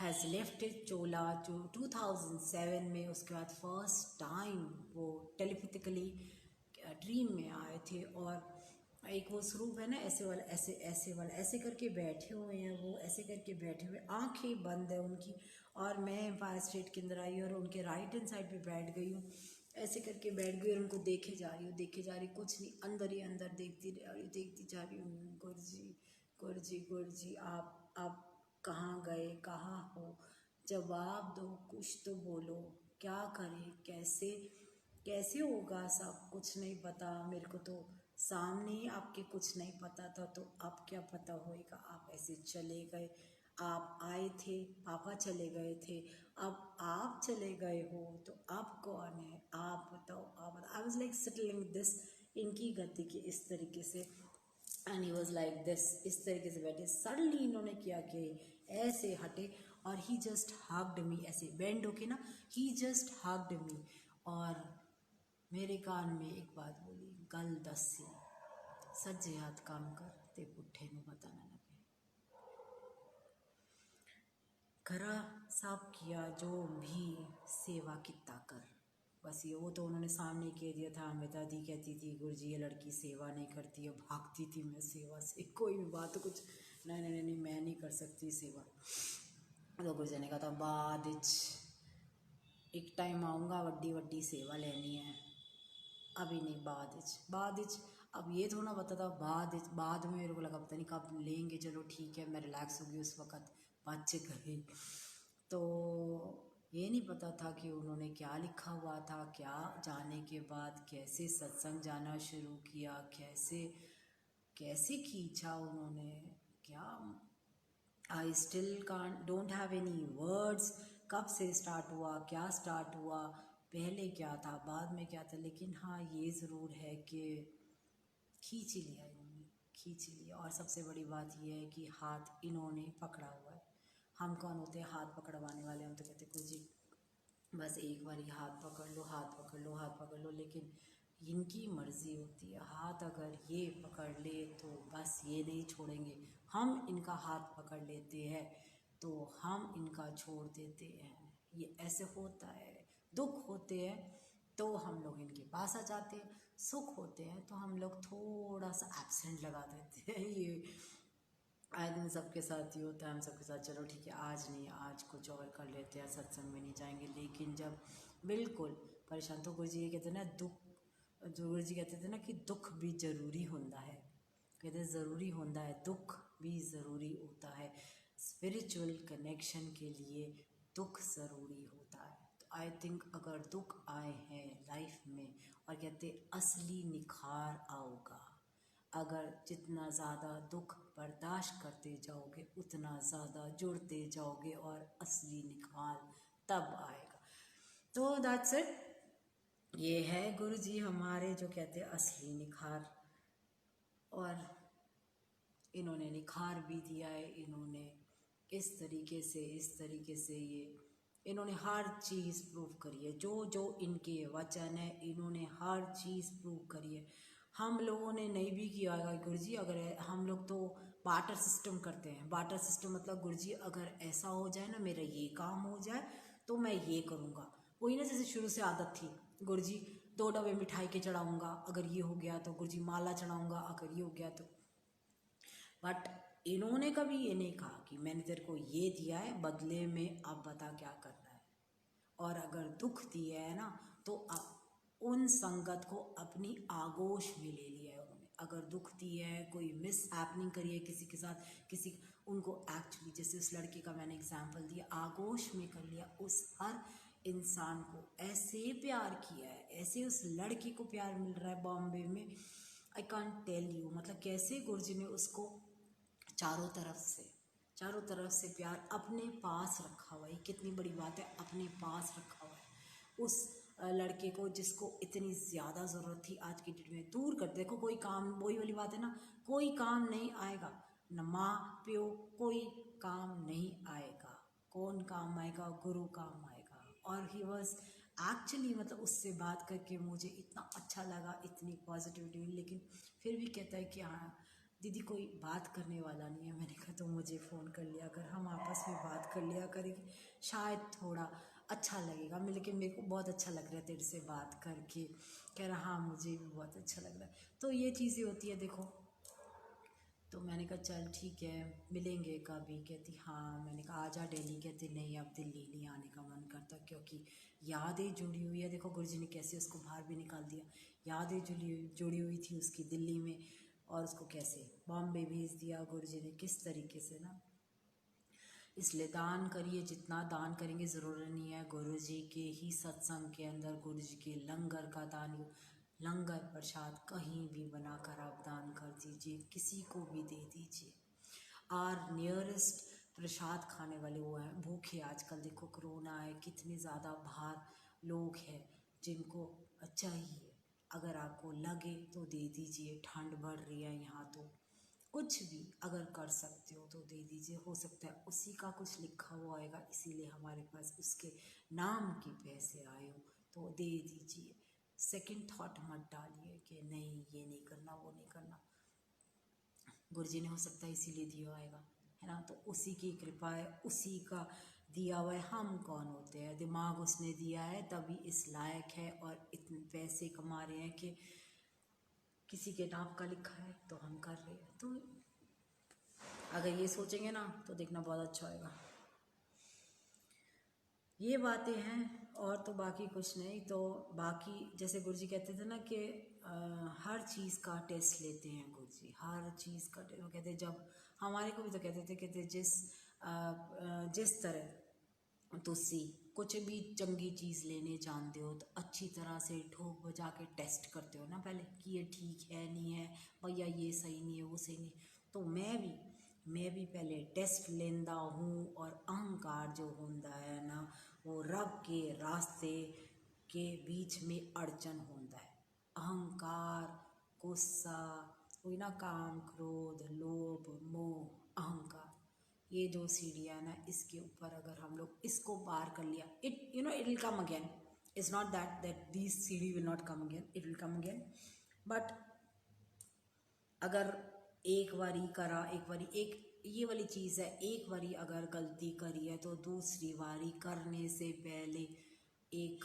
[SPEAKER 1] has left chola जो 2007 में, उसके बाद फर्स्ट टाइम वो टेलीपैथिकली ड्रीम में आए थे। और एक वो स्वरूप है ना, ऐसे वाला, ऐसे वाला, ऐसे करके बैठे हुए हैं, वो ऐसे करके बैठे हुए, आंखें बंद है उनकी, और मैं एम्पायर स्टेट के अंदर आई और उनके राइट हैंड साइड पे बैठ गई हूँ, ऐसे करके बैठ गई और उनको देखे जा रही हूँ, देखे जा रही, कुछ नहीं, अंदर ही अंदर देखती रही, देखती जा रही हूँ। गुरु जी, गुरु जी, गुरु जी, आप कहाँ गए, कहाँ हो, जवाब दो, कुछ तो बोलो, क्या करें, कैसे कैसे होगा, सब कुछ नहीं पता मेरे को, तो सामने ही आपके कुछ नहीं पता था, तो अब क्या पता होएगा। आप ऐसे चले गए, आप आए थे, पापा चले गए थे, अब आप चले गए हो, तो अब कौन है, आप बताओ, आप बताओ। आई वॉज लाइक सेटलिंग दिस, इनकी गति की इस तरीके से, and he was like this, इस तरीके से बैठे। सडनली इन्होंने किया कि ऐसे हटे और ही जस्ट हग्ड मी, ऐसे बेंड होके ना, ही जस्ट हग्ड मी, और मेरे कान में एक बात बोली, गल दसी सज्जे हाथ काम कर ते पुट्ठे नूं पता ना लगे। करा सब किया जो भी सेवा किता कर, बस ये, वो तो उन्होंने सामने कह दिया था। अमिता दी कहती थी गुरु जी ये लड़की सेवा नहीं करती है, भागती थी मैं सेवा से, कोई भी बात कुछ, नहीं नहीं नहीं, मैं नहीं कर सकती सेवा। तो गुरु जी ने कहा था बाद एक टाइम आऊँगा, वड्डी वड्डी सेवा लेनी है, अभी नहीं, बाद अब ये थोड़ा पता था, बाद में मेरे को लगा पता नहीं कब लेंगे, चलो ठीक है, मैं रिलैक्स होगी उस वक़्त, बच्चे गए। तो ये नहीं पता था कि उन्होंने क्या लिखा हुआ था, क्या जाने के बाद कैसे सत्संग जाना शुरू किया, कैसे कैसे खींचा उन्होंने, क्या, I still can't, don't have any words. कब से स्टार्ट हुआ, क्या स्टार्ट हुआ, पहले क्या था, बाद में क्या था, लेकिन हाँ ये ज़रूर है कि खींच ही लिया इन्होंने, खींच ही लिया। और सबसे बड़ी बात यह है कि हाथ इन्होंने पकड़ा हुआ है। हम कौन होते हैं हाथ पकड़वाने वाले, हम तो कहते कुछ जी बस एक बार हाथ पकड़ लो, हाथ पकड़ लो, हाथ पकड़ लो, लेकिन इनकी मर्ज़ी होती है। हाथ अगर ये पकड़ ले तो बस ये नहीं छोड़ेंगे, हम इनका हाथ पकड़ लेते हैं तो हम इनका छोड़ देते हैं। ये ऐसे होता है। दुख होते हैं तो हम लोग इनके पास आ जाते हैं, सुख होते हैं तो हम लोग थोड़ा सा एब्सेंट लगा देते हैं। ये आए दिन सबके साथ ही होता है, हम सबके साथ, चलो ठीक है आज नहीं, आज कुछ और कर लेते हैं, सत्संग में नहीं जाएंगे। लेकिन जब बिल्कुल परेशान, तो गुरु जी ये कहते हैं ना, दुख, जो गुरु जी कहते थे ना कि दुख भी ज़रूरी होता है, कहते ज़रूरी होता है, दुख भी ज़रूरी होता है। स्पिरिचुअल कनेक्शन के लिए दुख ज़रूरी होता है। तो आई थिंक अगर दुख आए हैं लाइफ में, और कहते असली निखार आओगा, अगर जितना ज़्यादा दुख बर्दाश्त करते जाओगे उतना ज़्यादा जुड़ते जाओगे और असली निखार तब आएगा। तो दैट्स इट, ये है गुरु जी हमारे जो कहते हैं असली निखार, और इन्होंने निखार भी दिया है। इन्होंने इस तरीके से ये इन्होंने हर चीज़ प्रूव करी है, जो जो इनके वचन है इन्होंने हर चीज़ प्रूव करी है। हम लोगों ने नहीं भी किया होगा गुरुजी, अगर हम लोग तो बाटर सिस्टम करते हैं। बाटर सिस्टम मतलब गुरुजी अगर ऐसा हो जाए ना, मेरा ये काम हो जाए तो मैं ये करूँगा। वही ना, जैसे शुरू से आदत थी, गुरुजी 2 डब्बे मिठाई के चढ़ाऊँगा, अगर ये हो गया तो गुरुजी माला चढ़ाऊँगा, अगर ये हो गया तो। बट इन्होंने कभी ये नहीं कहा कि मैंने तेरे को ये दिया है, बदले में अब बता क्या करना है। और अगर दुख दिया है ना, तो अब उन संगत को अपनी आगोश में ले लिया है उन्होंने। अगर दुख दिया है, कोई मिस हैपनिंग करी है किसी के साथ, किसी उनको एक्चुअली, जैसे उस लड़के का मैंने एग्जांपल दिया, आगोश में कर लिया। उस हर इंसान को ऐसे प्यार किया है, ऐसे उस लड़की को प्यार मिल रहा है बॉम्बे में, आई कांट टेल यू। मतलब कैसे गुरुजी ने उसको चारों तरफ से प्यार अपने पास रखा हुआ है। कितनी बड़ी बात है, अपने पास रखा हुआ है उस लड़के को जिसको इतनी ज़्यादा ज़रूरत थी। आज की डेट में दूर कर, देखो कोई काम, वही वाली बात है ना, कोई काम नहीं आएगा, न माँ प्यो, कोई काम नहीं आएगा। कौन काम आएगा? गुरु काम आएगा। और ही वॉज एक्चुअली, मतलब उससे बात करके मुझे इतना अच्छा लगा, इतनी पॉजिटिविटी। लेकिन फिर भी कहता है कि हाँ दीदी कोई बात करने वाला नहीं है। मैंने कहा तो मुझे फ़ोन कर लिया कर, हम आपस में बात कर लिया करेंगे, शायद थोड़ा अच्छा लगेगा। मैं, लेकिन मेरे को बहुत अच्छा लग रहा है तेरे से बात करके। कह रहा हाँ मुझे भी बहुत अच्छा लग रहा है। तो ये चीज़ें होती है देखो। तो मैंने कहा चल ठीक है, मिलेंगे कभी। कहती हाँ। मैंने कहा आजा दिल्ली। कहती नहीं, अब दिल्ली नहीं आने का मन करता, क्योंकि यादें जुड़ी हुई है। देखो गुरुजी ने कैसे उसको बाहर भी निकाल दिया, यादें जुड़ी हुई थी उसकी दिल्ली में, और उसको कैसे बॉम्बे भेज दिया गुरुजी ने, किस तरीके से ना। इसलिए दान करिए, जितना दान करेंगे, ज़रूरी नहीं है गुरुजी के ही सत्संग के अंदर गुरुजी के लंगर का दान, लंगर प्रसाद कहीं भी बनाकर आप दान कर दीजिए, किसी को भी दे दीजिए। आर नियरेस्ट प्रसाद खाने वाले वो हैं भूखे। आजकल देखो कोरोना है, कितने ज़्यादा बाहर लोग हैं जिनको चाहिए। अगर आपको लगे तो दे दीजिए, ठंड बढ़ रही है यहाँ तो कुछ भी अगर कर सकते हो तो दे दीजिए। हो सकता है उसी का कुछ लिखा हुआ आएगा, इसीलिए हमारे पास उसके नाम के पैसे आए हो, तो दे दीजिए। सेकंड थॉट मत डालिए कि नहीं ये नहीं करना, वो नहीं करना। गुरुजी ने हो सकता है इसीलिए दिया होगा, है ना। तो उसी की कृपा है, उसी का दिया हुआ है। हम कौन होते हैं? दिमाग उसने दिया है तभी इस लायक है, और इतने पैसे कमा रहे हैं कि किसी के नाम का लिखा है तो हम कर रहे हैं। तो अगर ये सोचेंगे ना तो देखना बहुत अच्छा होएगा। ये बातें हैं, और तो बाकी कुछ नहीं। तो बाकी जैसे गुरुजी कहते थे ना कि हर चीज़ का टेस्ट लेते हैं गुरुजी, हर चीज़ का टेस्ट। वो कहते जब हमारे को भी तो कहते जिस तरह तुसी कुछ भी चंगी चीज़ लेने जानते हो तो अच्छी तरह से ठोक बजा के टेस्ट करते हो ना पहले, कि ये ठीक है नहीं है भैया, ये सही नहीं है, वो सही नहीं। तो मैं भी पहले टेस्ट लेंदा हूँ। और अहंकार जो होता है ना, वो रब के रास्ते के बीच में अड़चन होता है। अहंकार, गुस्सा, वही ना, काम, क्रोध, लोभ, मोह, अहंकार, ये जो सीढ़ियाँ है ना, इसके ऊपर अगर हम लोग इसको पार कर लिया, it will come again. It's not that this seedhi will not come again, it will come again. But अगर एक बारी करा, एक ये वाली चीज़ है, एक बारी अगर गलती करी है तो दूसरी बारी करने से पहले एक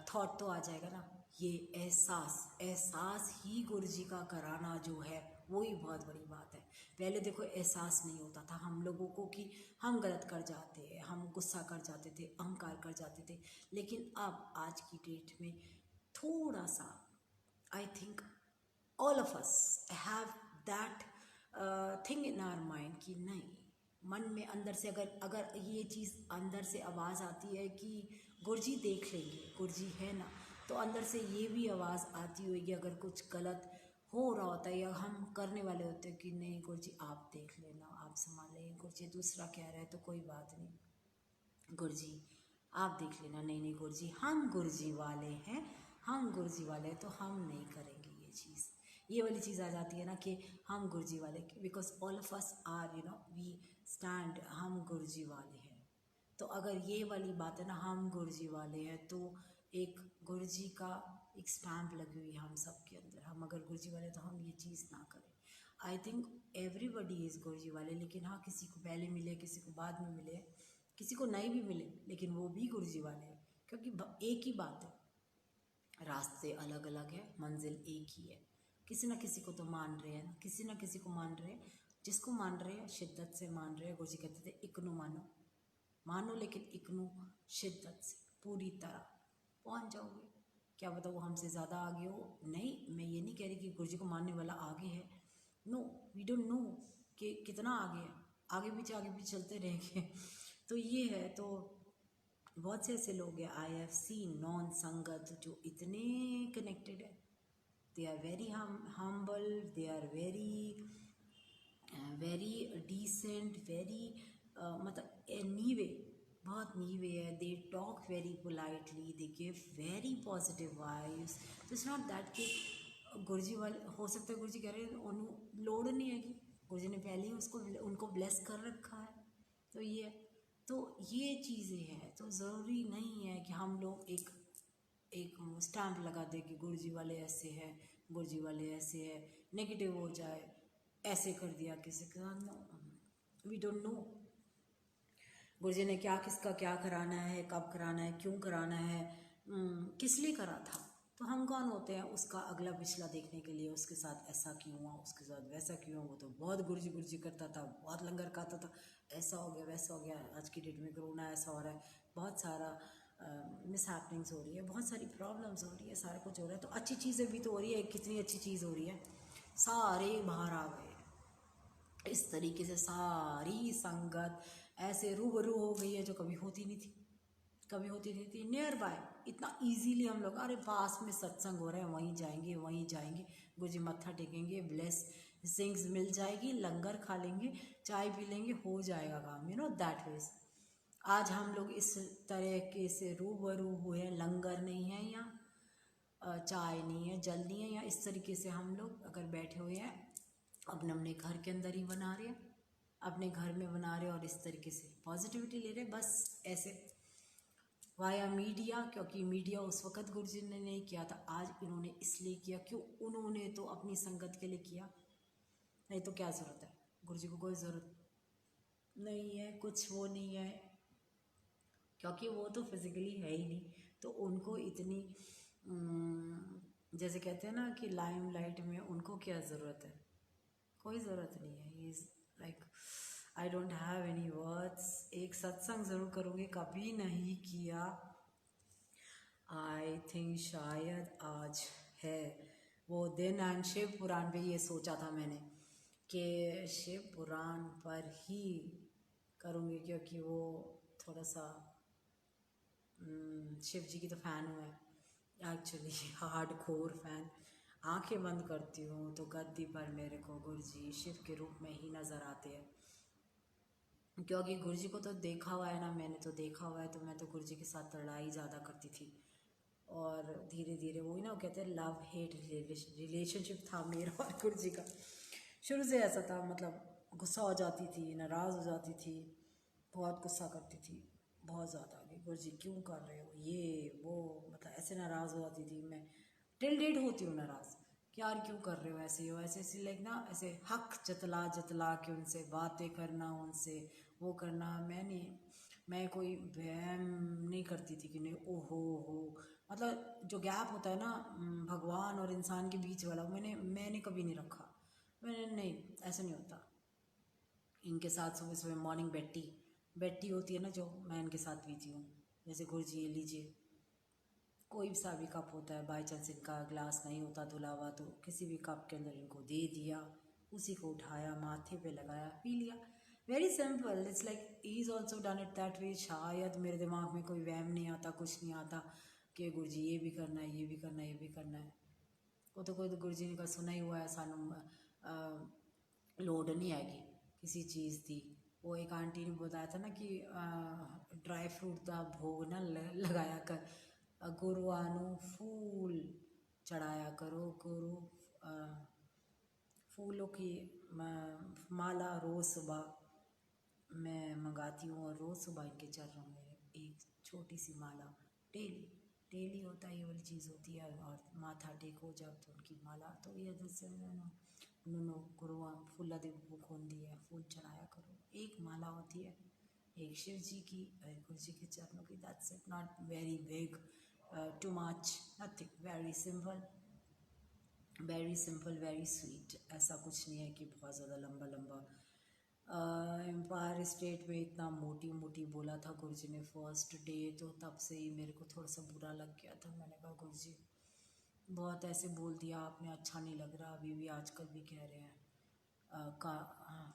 [SPEAKER 1] थॉट तो आ जाएगा ना। ये एहसास ही गुरुजी का कराना जो है वो ही बहुत बड़ी बात है। पहले देखो एहसास नहीं होता था हम लोगों को कि हम गलत कर जाते हैं, हम गुस्सा कर जाते थे, अहंकार कर जाते थे। लेकिन अब आज की डेट में थोड़ा सा, I think all of us have that thing in our mind कि नहीं, मन में अंदर से अगर ये चीज़ अंदर से आवाज़ आती है कि गुरुजी देख लेंगे, गुरुजी है ना, तो अंदर से ये भी आवाज़ आती होगी अगर कुछ गलत हो रहा होता है या हम करने वाले होते हैं कि नहीं गुरुजी आप देख लेना, आप संभाल लेंगे, गुरुजी दूसरा कह रहा है तो कोई बात नहीं, गुरुजी आप देख लेना, नहीं नहीं गुरुजी हम गुरुजी वाले हैं, हम गुरुजी वाले हैं, तो हम नहीं करेंगे ये चीज़। ये वाली चीज़ आ जाती है ना कि हम गुरुजी वाले, because all of us are we stand, हम गुरुजी वाले हैं। तो अगर ये वाली बात है ना, हम गुरुजी वाले हैं, तो एक गुरुजी का एक स्टैम्प लगी हुई है हम सब के अंदर। हम अगर गुरजी वाले तो हम ये चीज़ ना करें। आई थिंक एवरीबडी इज़ गुरजी वाले, लेकिन हाँ किसी को पहले मिले, किसी को बाद में मिले, किसी को नहीं भी मिले, लेकिन वो भी गुरजी वाले हैं। क्योंकि एक ही बात है, रास्ते अलग अलग है, मंजिल एक ही है। किसी ना किसी को तो मान रहे हैं ना, किसी ना किसी को मान रहे हैं। जिसको मान रहे हैं शिद्दत से मान रहे हैं। गुरजी कहते थे इकनू मानो, मानो लेकिन इकनू शिद्दत से पूरी तरह पहुंच जाओगे। क्या पता वो हमसे ज़्यादा आगे हो। नहीं, मैं ये नहीं कह रही कि गुरजी को मानने वाला आगे है। नो, वी डोंट नो कि कितना आगे है। आगे पीछे चलते रहेंगे। तो ये है। तो बहुत से ऐसे लोग हैं, आई हैव सीन नॉन संगत, जो इतने कनेक्टेड है। They are very humble, they are very decent, very मतलब नीवे, बहुत नीवे है। They talk very politely, they give very positive vibes. तो इट्स नॉट दैट कि गुरजी वाले, हो सकता है गुरजी कह रहे हैं उन्होंने लोड नहीं है कि गुरजी ने पहले ही उनको ब्लेस कर रखा है। तो ये चीज़ें हैं। तो ज़रूरी नहीं है कि हम लोग एक स्टैम्प लगा दे कि गुरजी वाले ऐसे हैं, गुरजी वाले ऐसे है, नेगेटिव हो जाए, ऐसे कर दिया किसी का। नो, वी डोंट नो गुरजी ने किसका क्या कराना है, कब कराना है, क्यों कराना है, किस लिए करा था। तो हम कौन होते हैं उसका अगला पिछला देखने के लिए। उसके साथ ऐसा क्यों हुआ, उसके साथ वैसा क्यों हुआ। वो तो बहुत गुरजी गुरजी करता था, बहुत लंगर खाता था, ऐसा हो गया वैसा हो गया। आज की डेट में कोरोना ऐसा हो रहा है, बहुत सारा मिस हैपनिंग्स हो रही है, बहुत सारी प्रॉब्लम्स हो रही है, सारा कुछ हो रहा है। तो अच्छी चीज़ें भी तो हो रही है। कितनी अच्छी चीज़ हो रही है, सारे बाहर आ गए। इस तरीके से सारी संगत ऐसे रूबरू हो गई है जो कभी होती नहीं थी, कभी होती नहीं थी। नियर बाय इतना इजीली हम लोग, अरे पास में सत्संग हो रहे हैं, वहीं जाएंगे, गुरजी मत्था टेकेंगे, ब्लेस सिंग्स मिल जाएगी, लंगर खा लेंगे, चाय पी लेंगे, हो जाएगा काम। दैट वेज आज हम लोग इस तरीके से रूबरू हुए हैं। लंगर नहीं है यहाँ, चाय नहीं है, जल नहीं है, या इस तरीके से हम लोग अगर बैठे हुए हैं अपने अपने घर के अंदर ही बना रहे हैं, अपने घर में बना रहे हैं, और इस तरीके से पॉजिटिविटी ले रहे हैं, बस ऐसे वाया मीडिया। क्योंकि मीडिया उस वक़्त गुरुजी ने नहीं किया था, आज इन्होंने इसलिए किया। क्यों? उन्होंने तो अपनी संगत के लिए किया, नहीं तो क्या ज़रूरत है। गुरुजी को कोई ज़रूरत नहीं है, कुछ वो नहीं है, क्योंकि वो तो फिज़िकली है ही नहीं। तो उनको इतनी जैसे कहते हैं ना कि लाइमलाइट में उनको क्या ज़रूरत है, कोई ज़रूरत नहीं है। He is like I don't have any words. एक सत्संग ज़रूर करूँगी, कभी नहीं किया। आई थिंक शायद आज है वो दिन। एंड शिव पुराण पे ये सोचा था मैंने कि शिव पुराण पर ही करूँगी, क्योंकि वो थोड़ा सा शिव जी की तो फ़ैन हूँ मैं, एक्चुअली हार्ड कोर फ़ैन। आंखें बंद करती हूँ तो गद्दी पर मेरे को गुरुजी शिव के रूप में ही नज़र आते हैं। क्योंकि गुरुजी को तो देखा हुआ है ना, मैंने तो देखा हुआ है। तो मैं तो गुरुजी के साथ लड़ाई ज़्यादा करती थी, और धीरे धीरे वही ना, वो कहते हैं लव हेट रिलेशनशिप था मेरा और गुरुजी का। शुरू से ऐसा था, मतलब गुस्सा हो जाती थी, नाराज़ हो जाती थी, बहुत गुस्सा करती थी, बहुत ज़्यादा कि गुरुजी क्यों कर रहे हो ये वो, मतलब ऐसे नाराज़ हो जाती थी मैं। टिल डेट होती हूँ नाराज़ कि यार क्यों कर रहे हो ऐसे, ऐसे लाइक ना, ऐसे हक जतला जतला के उनसे बातें करना, उनसे वो करना। मैं कोई वहम नहीं करती थी कि नहीं हो, मतलब जो गैप होता है ना भगवान और इंसान के बीच वाला, मैंने कभी नहीं रखा। मैंने नहीं, ऐसा नहीं होता। इनके साथ सुबह सुबह मॉर्निंग बेटी होती है ना, जो मैं इनके साथ पीती हूँ। जैसे गुरुजी ये लीजिए, कोई सा भी कप होता है, बाई चांस इनका ग्लास नहीं होता धुला हुआ, तो किसी भी कप के अंदर इनको दे दिया, उसी को उठाया, माथे पे लगाया, पी लिया। Very simple. It's like he is also done it that way. शायद मेरे दिमाग में कोई वहम नहीं आता, कुछ नहीं आता कि गुरुजी ये भी करना है, ये भी करना है, ये भी करना है। वो तो कोई तो गुरुजी ने का सुना ही हुआ है, सानू लोड नहीं आएगी किसी चीज़ दी। वो एक आंटी ने बताया था ना कि ड्राई फ्रूट का भोग ना लगाया कर, गुरुआ नू फूल चढ़ाया करो, फूलों की माला रोज़ सुबह मैं मंगाती हूँ, और रोज़ सुबह इनके चरणों में एक छोटी सी माला डेली डेली होता है, ये वाली चीज़ होती है। और माथा टेको जब तो उनकी माला, तो ये जैसे उन्होंने गुरुआ फूला दे खून दिया, फूल चढ़ाया करो। एक माला होती है, एक शिव जी की, एक गुरु जी के चरणों की। That's it, not very big, too much, nothing, very simple, very simple, very sweet. ऐसा कुछ नहीं है कि बहुत ज़्यादा लंबा लंबा। एम्पायर स्टेट में इतना मोटी मोटी बोला था गुरु जी ने फर्स्ट डे, तो तब से ही मेरे को थोड़ा सा बुरा लग गया था। मैंने कहा गुरु जी बहुत ऐसे बोल दिया आपने, अच्छा नहीं लग रहा। अभी भी आजकल भी कह रहे हैं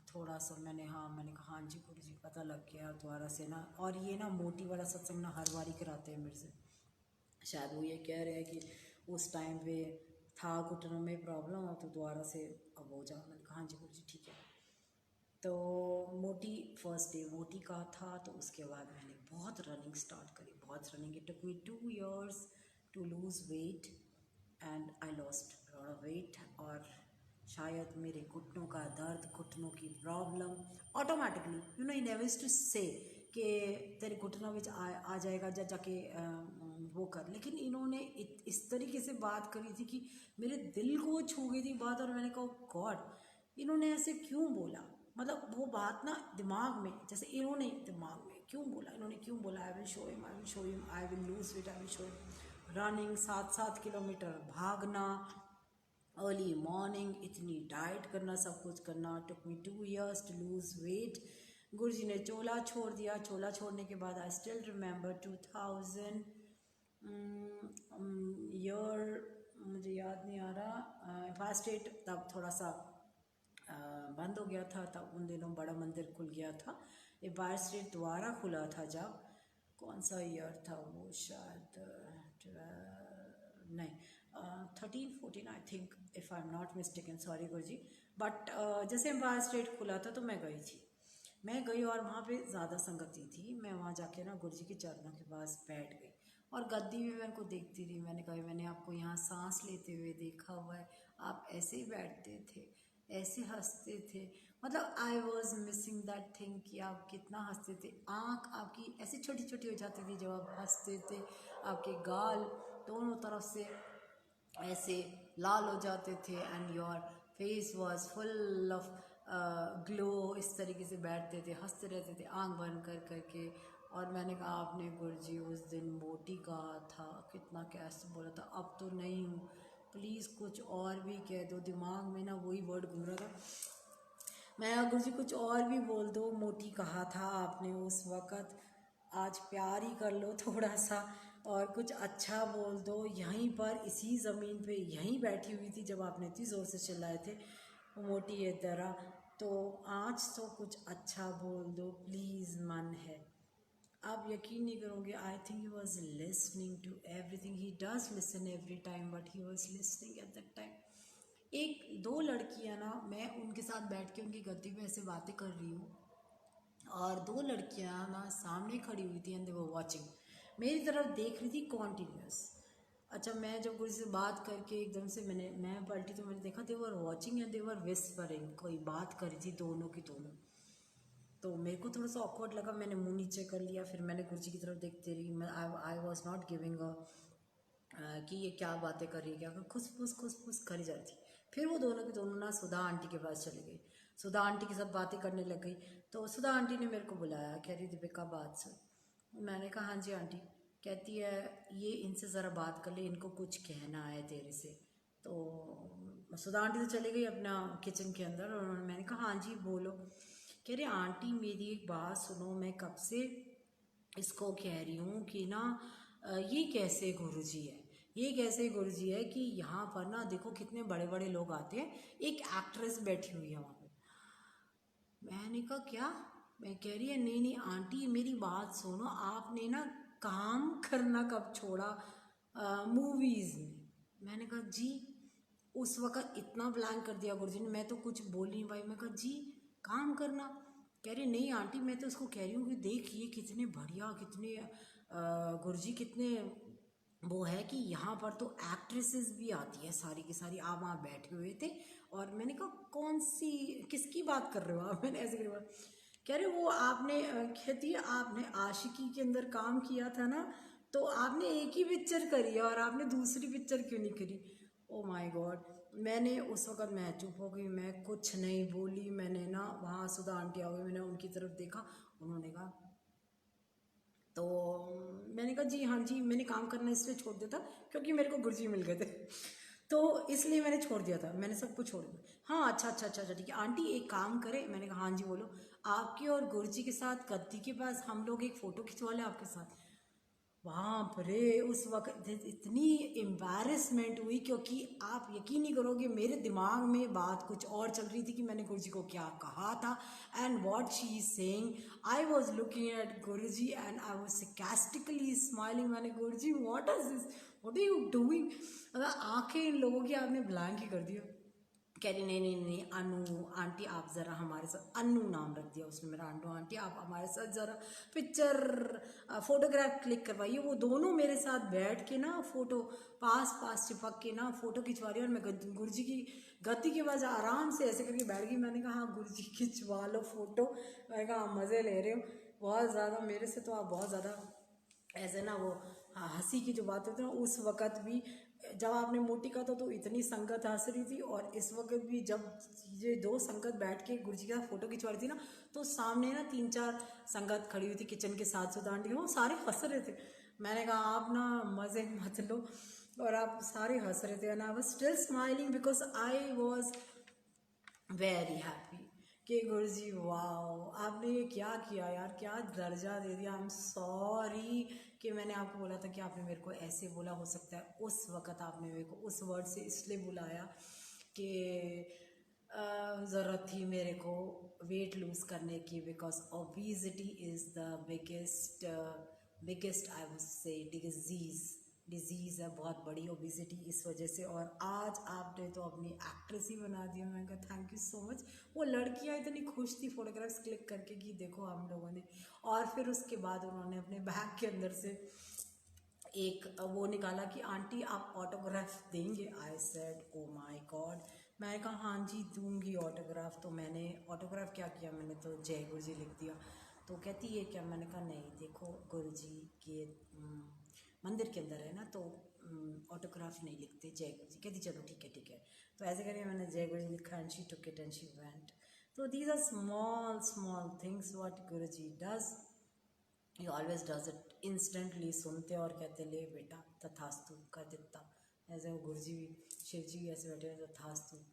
[SPEAKER 1] थोड़ा सा। मैंने कहा हाँ जी गुरु जी, पता लग गया दोबारा से ना। और ये ना मोटी वाला सत्संग ना हर बारी कराते हैं मेरे से। शायद वो ये कह रहे हैं कि उस टाइम पे था घुटनों में प्रॉब्लम, तो दोबारा से अब हो जाओ। मैंने कहा हाँ जी गुरु जी ठीक है। तो मोटी फर्स्ट डे मोटी का था, तो उसके बाद मैंने बहुत रनिंग स्टार्ट करी, बहुत running. It took me 2 years to lose weight and I lost lot of weight. और शायद मेरे घुटनों का दर्द, घुटनों की problem automatically, you never to say कि तेरे घुटनों में आ जाएगा जा जाके वो कर। लेकिन इन्होंने इस तरीके से बात करी थी कि मेरे दिल को छू गई थी बात। और मैंने कहा गॉड इन्होंने ऐसे क्यों बोला। मतलब वो बात ना दिमाग में, जैसे इन्होंने दिमाग में क्यों बोला, इन्होंने क्यों बोला I will show him, I will show him, I will lose weight, I will show him. Running 7-7 kilometre भागना, अर्ली मॉर्निंग, इतनी डाइट करना, सब कुछ करना। टुक me 2 years to lose weight. गुरु जी ने चोला छोड़ दिया। चोला छोड़ने के बाद आई स्टिल रिमेंबर 2000 ईयर, मुझे याद नहीं आ रहा, फास्ट एट तब थोड़ा सा बंद हो गया था। तब उन दिनों बड़ा मंदिर खुल गया था। एम्पायर स्टेट दोबारा खुला था जब, कौन सा ईयर था वो, शायद नहीं 13-14 I think, if I am not mistaken, sorry Guru ji. But जैसे एम्पायर स्टेट खुला था तो मैं गई थी। मैं गई और वहाँ पे ज़्यादा संगति थी। मैं वहाँ जाके ना गुरु जी के चरणों के पास बैठ गई और गद्दी में मैं उनको देखती रही। मैंने कहा मैंने आपको यहाँ सांस लेते हुए देखा हुआ है, आप ऐसे ही बैठते थे, ऐसे हंसते थे। मतलब I was missing that thing कि आप कितना हंसते थे। आँख आपकी ऐसी छोटी छोटी हो जाती थी जब आप हंसते थे। आपके गाल दोनों तरफ से ऐसे लाल हो जाते थे and your face was full of glow. इस तरीके से बैठते थे, हंसते रहते थे आंख बंद कर करके। और मैंने कहा आपने गुरुजी उस दिन मोटी कहा था, कितना कैसे बोला था, अब तो नहीं हूँ, प्लीज़ कुछ और भी कह दो। दिमाग में ना वही वर्ड घूम रहा था। मैं गुरुजी कुछ और भी बोल दो, मोटी कहा था आपने उस वक़्त, आज प्यार ही कर लो थोड़ा सा और कुछ अच्छा बोल दो। यहीं पर इसी ज़मीन पे यहीं बैठी हुई थी जब आपने इतनी ज़ोर से चिल्लाए थे मोटी है तरह। तो आज तो कुछ अच्छा बोल दो प्लीज़, मन है। आप यकीन नहीं करोगे, I think he was listening to everything. He does listen every time but he was listening at that time. एक दो लड़कियां ना, मैं उनके साथ बैठ के उनकी गद्दी पे ऐसे बातें कर रही हूँ और दो लड़कियां ना सामने खड़ी हुई थी एंड दे वर वाचिंग, मेरी तरफ देख रही थी कॉन्टीन्यूस। अच्छा, मैं जब गुरु से बात करके एकदम से मैं पलटी तो मैंने देखा they were watching and they were whispering, कोई बात करी थी दोनों की दोनों। तो मेरे को थोड़ा सा ऑकवर्ड लगा, मैंने मुंह नीचे कर लिया। फिर मैंने गुरु जी की तरफ देखते रही। मैं आई वॉज नॉट गिविंग कि ये क्या बातें कर रही है, क्या खुस करी जा रही थी। फिर वो दोनों के दोनों ना सुधा आंटी के पास चली गई, सुधा आंटी के साथ बातें करने लग गई। तो सुधा आंटी ने मेरे को बुलाया, कह रही दीपिका बात सुन। मैंने कहा हाँ जी आंटी। कहती है ये इनसे ज़रा बात कर ले, इनको कुछ कहना है तेरे से। तो सुधा आंटी तो चली गई अपना किचन के अंदर और मैंने कहा हाँ जी बोलो। कह रही आंटी मेरी एक बात सुनो, मैं कब से इसको कह रही हूँ कि ना ये कैसे गुरुजी है, ये कैसे गुरुजी है कि यहाँ पर ना देखो कितने बड़े बड़े लोग आते हैं, एक एक्ट्रेस बैठी हुई है वहाँ पे। मैंने कहा क्या? मैं कह रही है नहीं नहीं आंटी मेरी बात सुनो, आपने ना काम करना कब छोड़ा मूवीज़ में? मैंने कहा जी। उस वक़्त इतना ब्लैंक कर दिया गुरुजी ने, मैं तो कुछ बोल नहीं पाई। मैं कहा जी काम करना? कह रही नहीं आंटी मैं तो उसको कह रही हूँ कि देखिए कितने बढ़िया, कितने गुरुजी कितने वो है कि यहाँ पर तो एक्ट्रेसेस भी आती है सारी की सारी। आप वहाँ बैठे हुए थे और मैंने कहा कौन सी, किसकी बात कर रहे हो आप? मैंने ऐसे कह रहे वो आपने कहती है आपने आशिकी के अंदर काम किया था ना, तो आपने एक ही पिक्चर करी है और आपने दूसरी पिक्चर क्यों नहीं करी? Oh my God. मैंने उस वक़्त मैं चुप हो गई, मैं कुछ नहीं बोली। मैंने ना वहाँ सुधा आंटी आ गई, मैंने उनकी तरफ देखा, उन्होंने कहा, तो मैंने कहा जी हाँ जी, मैंने काम करना इसलिए छोड़ दिया था क्योंकि मेरे को गुरुजी मिल गए थे। तो इसलिए मैंने छोड़ दिया था, मैंने सब कुछ छोड़ दिया। हाँ अच्छा अच्छा अच्छा अच्छा ठीक है आंटी, एक काम करें? मैंने कहा हाँ जी बोलो। आपके और गुरुजी के साथ गद्दी के पास हम लोग एक फ़ोटो खिंचवा लें आपके साथ। बाप रे, उस वक्त इतनी एम्बैरेसमेंट हुई, क्योंकि आप यकीन नहीं करोगे मेरे दिमाग में बात कुछ और चल रही थी कि मैंने गुरुजी को क्या कहा था and what she is saying. I was looking at Guruji and I was sarcastically smiling. मैंने, Guruji what is this, what are you doing? आंखें इन लोगों की आपने ब्लैंक ही कर दिया। कह रही नहीं नहीं नहीं अनु आंटी आप ज़रा हमारे साथ, अनु नाम रख दिया उसने मेरा, अनु आंटी आप हमारे साथ ज़रा पिक्चर फोटोग्राफ क्लिक करवाइए। वो दोनों मेरे साथ बैठ के ना फ़ोटो पास पास चिपक के ना फ़ोटो खिंचवा रही है और मैं गुरुजी की गद्दी के पास आराम से ऐसे करके बैठ गई। मैंने कहा हाँ गुरुजी खिंचवा लो फ़ोटो। मैंने कहा आप मज़े ले रहे हो बहुत ज़्यादा मेरे से, तो आप बहुत ज़्यादा ऐसे ना वो हंसी की जो बात होती है ना, उस वक़्त भी जब आपने मोटी कहा था तो इतनी संगत हंस रही थी, और इस वक्त भी जब ये दो संगत बैठ के गुरुजी का फ़ोटो खिंचवा रही थी ना, तो सामने ना 3-4 संगत खड़ी हुई थी किचन के साथ सुधा आंटी, वो सारे हंस रहे थे। मैंने कहा आप ना मज़े मत लो, और आप सारे हंस रहे थे and I was still smiling because I was very happy कि गुरुजी वाह आपने ये क्या किया यार, क्या दर्जा दे दिया। आई एम सॉरी कि मैंने आपको बोला था कि आपने मेरे को ऐसे बोला, हो सकता है उस वक़्त आपने मेरे को उस वर्ड से इसलिए बुलाया कि ज़रूरत थी मेरे को वेट लूज़ करने की, because obesity is the biggest biggest I would say disease है बहुत बड़ी ओबेसिटी इस वजह से। और आज आपने तो अपनी एक्ट्रेस ही बना दिया। मैंने कहा थैंक यू सो मच। वो लड़कियां इतनी खुश थी फोटोग्राफ्स क्लिक करके कि देखो हम लोगों ने, और फिर उसके बाद उन्होंने अपने बैग के अंदर से एक वो निकाला कि आंटी आप ऑटोग्राफ देंगे। I said oh my God. मैंने कहा हाँ जी दूंगी ऑटोग्राफ। तो मैंने ऑटोग्राफ क्या किया, मैंने तो जय गुरुजी लिख दिया। तो कहती है क्या? मैंने कहा नहीं देखो गुरुजी के मंदिर के अंदर है ना, तो ऑटोग्राफ नहीं लिखते जय गुरुजी। कहती चलो ठीक है ठीक है। तो ऐसे करके मैंने जय गुरुजी लिखा and she took it and she went. तो these are small small things what Guruji does, he always does it instantly. सुनते और कहते ले बेटा तथास्तु कर देता। ऐसे वो गुरुजी भी शिव जी भी ऐसे बैठे हैं तथास्तु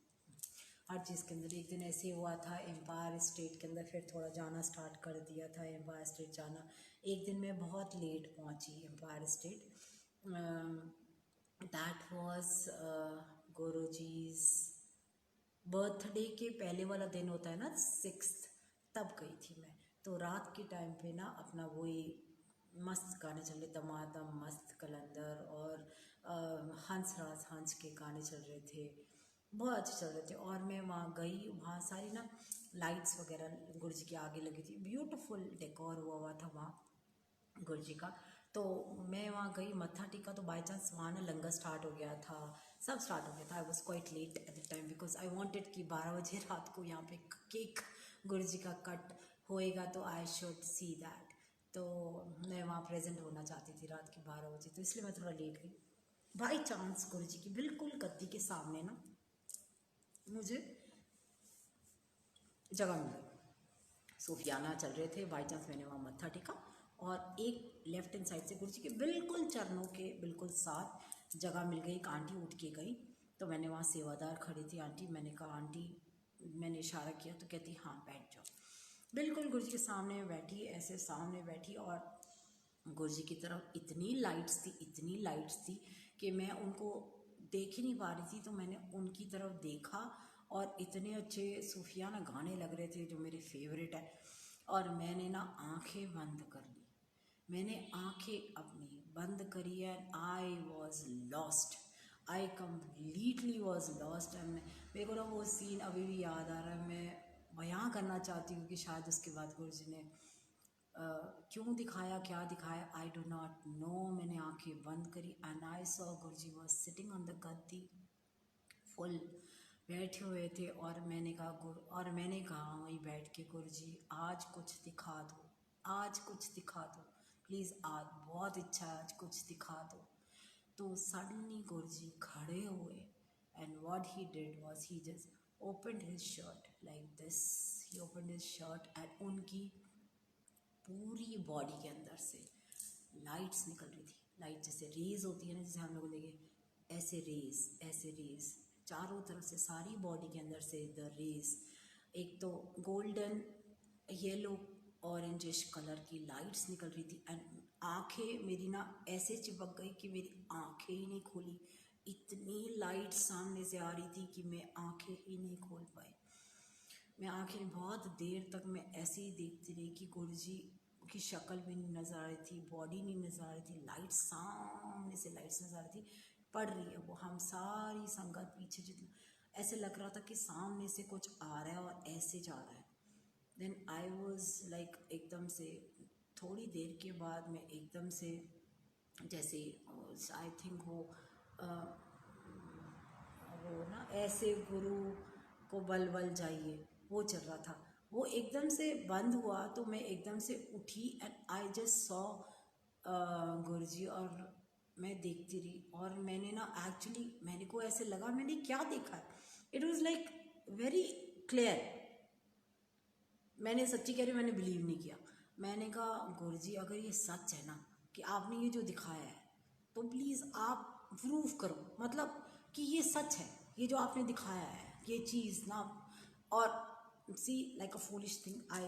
[SPEAKER 1] हर चीज़ के अंदर। एक दिन ऐसे हुआ था एम्पायर स्टेट के अंदर, फिर थोड़ा जाना स्टार्ट कर दिया था एम्पायर स्टेट जाना। एक दिन मैं बहुत लेट पहुंची Empire State. That was Guruji's birthday के पहले वाला दिन होता है ना 6th, तब गई थी मैं। तो रात के टाइम पे ना अपना वही मस्त गाने चल रहे, दमादम मस्त कलंदर और हंसराज हंस के गाने चल रहे थे, बहुत अच्छे चल रहे थे। और मैं वहाँ गई, वहाँ सारी ना लाइट्स वगैरह गुरुजी के आगे लगी थी, ब्यूटीफुल डेकोर हुआ था वहाँ गुरुजी का। तो मैं वहाँ गई, मत्था टेका, तो बाई चांस वहाँ ना लंगर स्टार्ट हो गया था, सब स्टार्ट हो गया था। I was quite late at the time because I wanted कि 12 बजे रात को यहाँ पे केक गुरुजी का कट होएगा, तो आई शुड सी दैट। तो मैं वहाँ प्रेजेंट होना चाहती थी रात के 12 बजे, तो इसलिए मैं थोड़ा लेट गई। बाई चांस गुरुजी की बिल्कुल गद्दी के सामने ना मुझे जगह मिल गई। सूफियाना चल रहे थे, बाई चांस मैंने वहाँ मत्था टेका, और एक लेफ्ट हैंड साइड से गुरुजी के बिल्कुल चरणों के बिल्कुल साथ जगह मिल गई। एक आंटी उठ के गई, तो मैंने वहाँ सेवादार खड़ी थी आंटी, मैंने कहा आंटी, मैंने इशारा किया तो कहती हाँ बैठ जाओ। बिल्कुल गुरुजी के सामने बैठी, ऐसे सामने बैठी, और गुरुजी की तरफ इतनी लाइट्स थी, इतनी लाइट्स थी कि मैं उनको देख ही नहीं पा रही थी। तो मैंने उनकी तरफ देखा, और इतने अच्छे सूफियाना गाने लग रहे थे जो मेरे फेवरेट है, और मैंने ना आंखें बंद कर ली। मैंने आंखें अपनी बंद करी and I was lost, I completely was lost. And मेरे को ना वो सीन अभी भी याद आ रहा है। मैं बयां करना चाहती हूँ कि शायद उसके बाद गुरुजी ने क्यों दिखाया, क्या दिखाया, आई डो नॉट नो। मैंने आंखें बंद करी and I saw Guruji was sitting on the Gaddi, full बैठे हुए थे। और मैंने कहा वहीं बैठ के गुरुजी आज कुछ दिखा दो, आज कुछ दिखा दो। प्लीज़ आज बहुत इच्छा है, आज कुछ दिखा दो। तो सडनली गुरुजी खड़े हुए and what he did was he just opened his shirt like this. He opened his shirt and उनकी पूरी बॉडी के अंदर से लाइट्स निकल रही थी। लाइट जैसे रेज होती है ना, जैसे हम लोग देखे ऐसे रेज चारों तरफ से सारी बॉडी के अंदर से द रेज, एक तो गोल्डन येलो ऑरेंजिश कलर की लाइट्स निकल रही थी। एंड आंखें मेरी ना ऐसे चिपक गई कि मेरी आंखें ही नहीं खुली। इतनी लाइट सामने से आ रही थी कि मैं आंखें ही नहीं खोल पाई। मैं आखिर बहुत देर तक मैं ऐसे ही देखती रही कि गुरुजी की शक्ल भी नहीं नज़र आ रही थी, बॉडी नहीं नज़र आ रही थी, लाइट सामने से लाइट्स नज़र आ रही थी, पड़ रही है वो। हम सारी संगत पीछे जितना ऐसे लग रहा था कि सामने से कुछ आ रहा है और ऐसे जा रहा है। देन आई वॉज लाइक एकदम से थोड़ी देर के बाद मैं एकदम से जैसे आई थिंक वो ना ऐसे गुरु को बल बल जाइए वो चल रहा था, वो एकदम से बंद हुआ। तो मैं एकदम से उठी एंड आई जस्ट सॉ गुरुजी, और मैं देखती रही। और मैंने ना एक्चुअली मेरे को ऐसे लगा मैंने क्या देखा है, it was like very clear. मैंने सच्ची कह रही, मैंने बिलीव नहीं किया। मैंने कहा गुरुजी अगर ये सच है ना कि आपने ये जो दिखाया है तो प्लीज़ आप प्रूव करो, मतलब कि ये सच है, ये जो आपने दिखाया है ये चीज़ ना। और see like a foolish thing I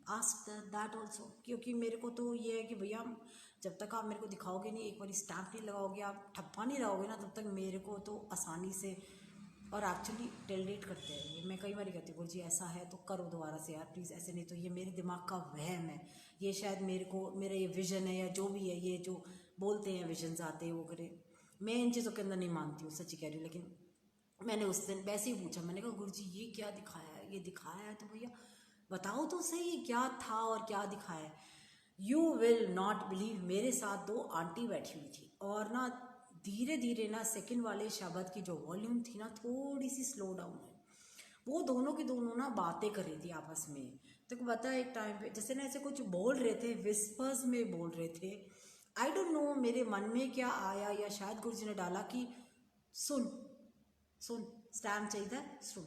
[SPEAKER 1] asked that also, क्योंकि मेरे को तो ये है कि भैया जब तक आप मेरे को दिखाओगे नहीं, एक बार स्टैम्प नहीं लगाओगे, आप ठप्पा नहीं लगाओगे ना, तब तक मेरे को तो आसानी से और एक्चुअली टेलरेट करते हैं ये। मैं कई बार कहती हूँ गुरुजी ऐसा है तो करो दोबारा से यार प्लीज़, ऐसे नहीं तो ये मेरे दिमाग का वहम है, ये शायद मेरे को मेरा ये विजन है या जो भी है, ये जो बोलते हैं विजन्स आते हैं वो करे। मैं इन चीज़ों के अंदर नहीं मानती हूँ, सच्ची कह रही हूँ। लेकिन मैंने उस दिन वैसे ही पूछा, मैंने कहा गुरुजी ये क्या दिखाया है, ये दिखाया है तो भैया बताओ तो सही ये क्या था और क्या दिखाया है। यू विल नॉट बिलीव, मेरे साथ दो आंटी बैठी हुई थी और ना धीरे धीरे ना सेकंड वाले शब्द की जो वॉल्यूम थी ना थोड़ी सी स्लो डाउन है। वो दोनों की दोनों ना बातें कर रही थी आपस में। तो पता है एक टाइम पे जैसे ना ऐसे कुछ बोल रहे थे, विस्पर्स में बोल रहे थे। आई डोंट नो मेरे मन में क्या आया, या शायद गुरुजी ने डाला कि सुन सुन, स्टैम्प चाहिए था, सुन।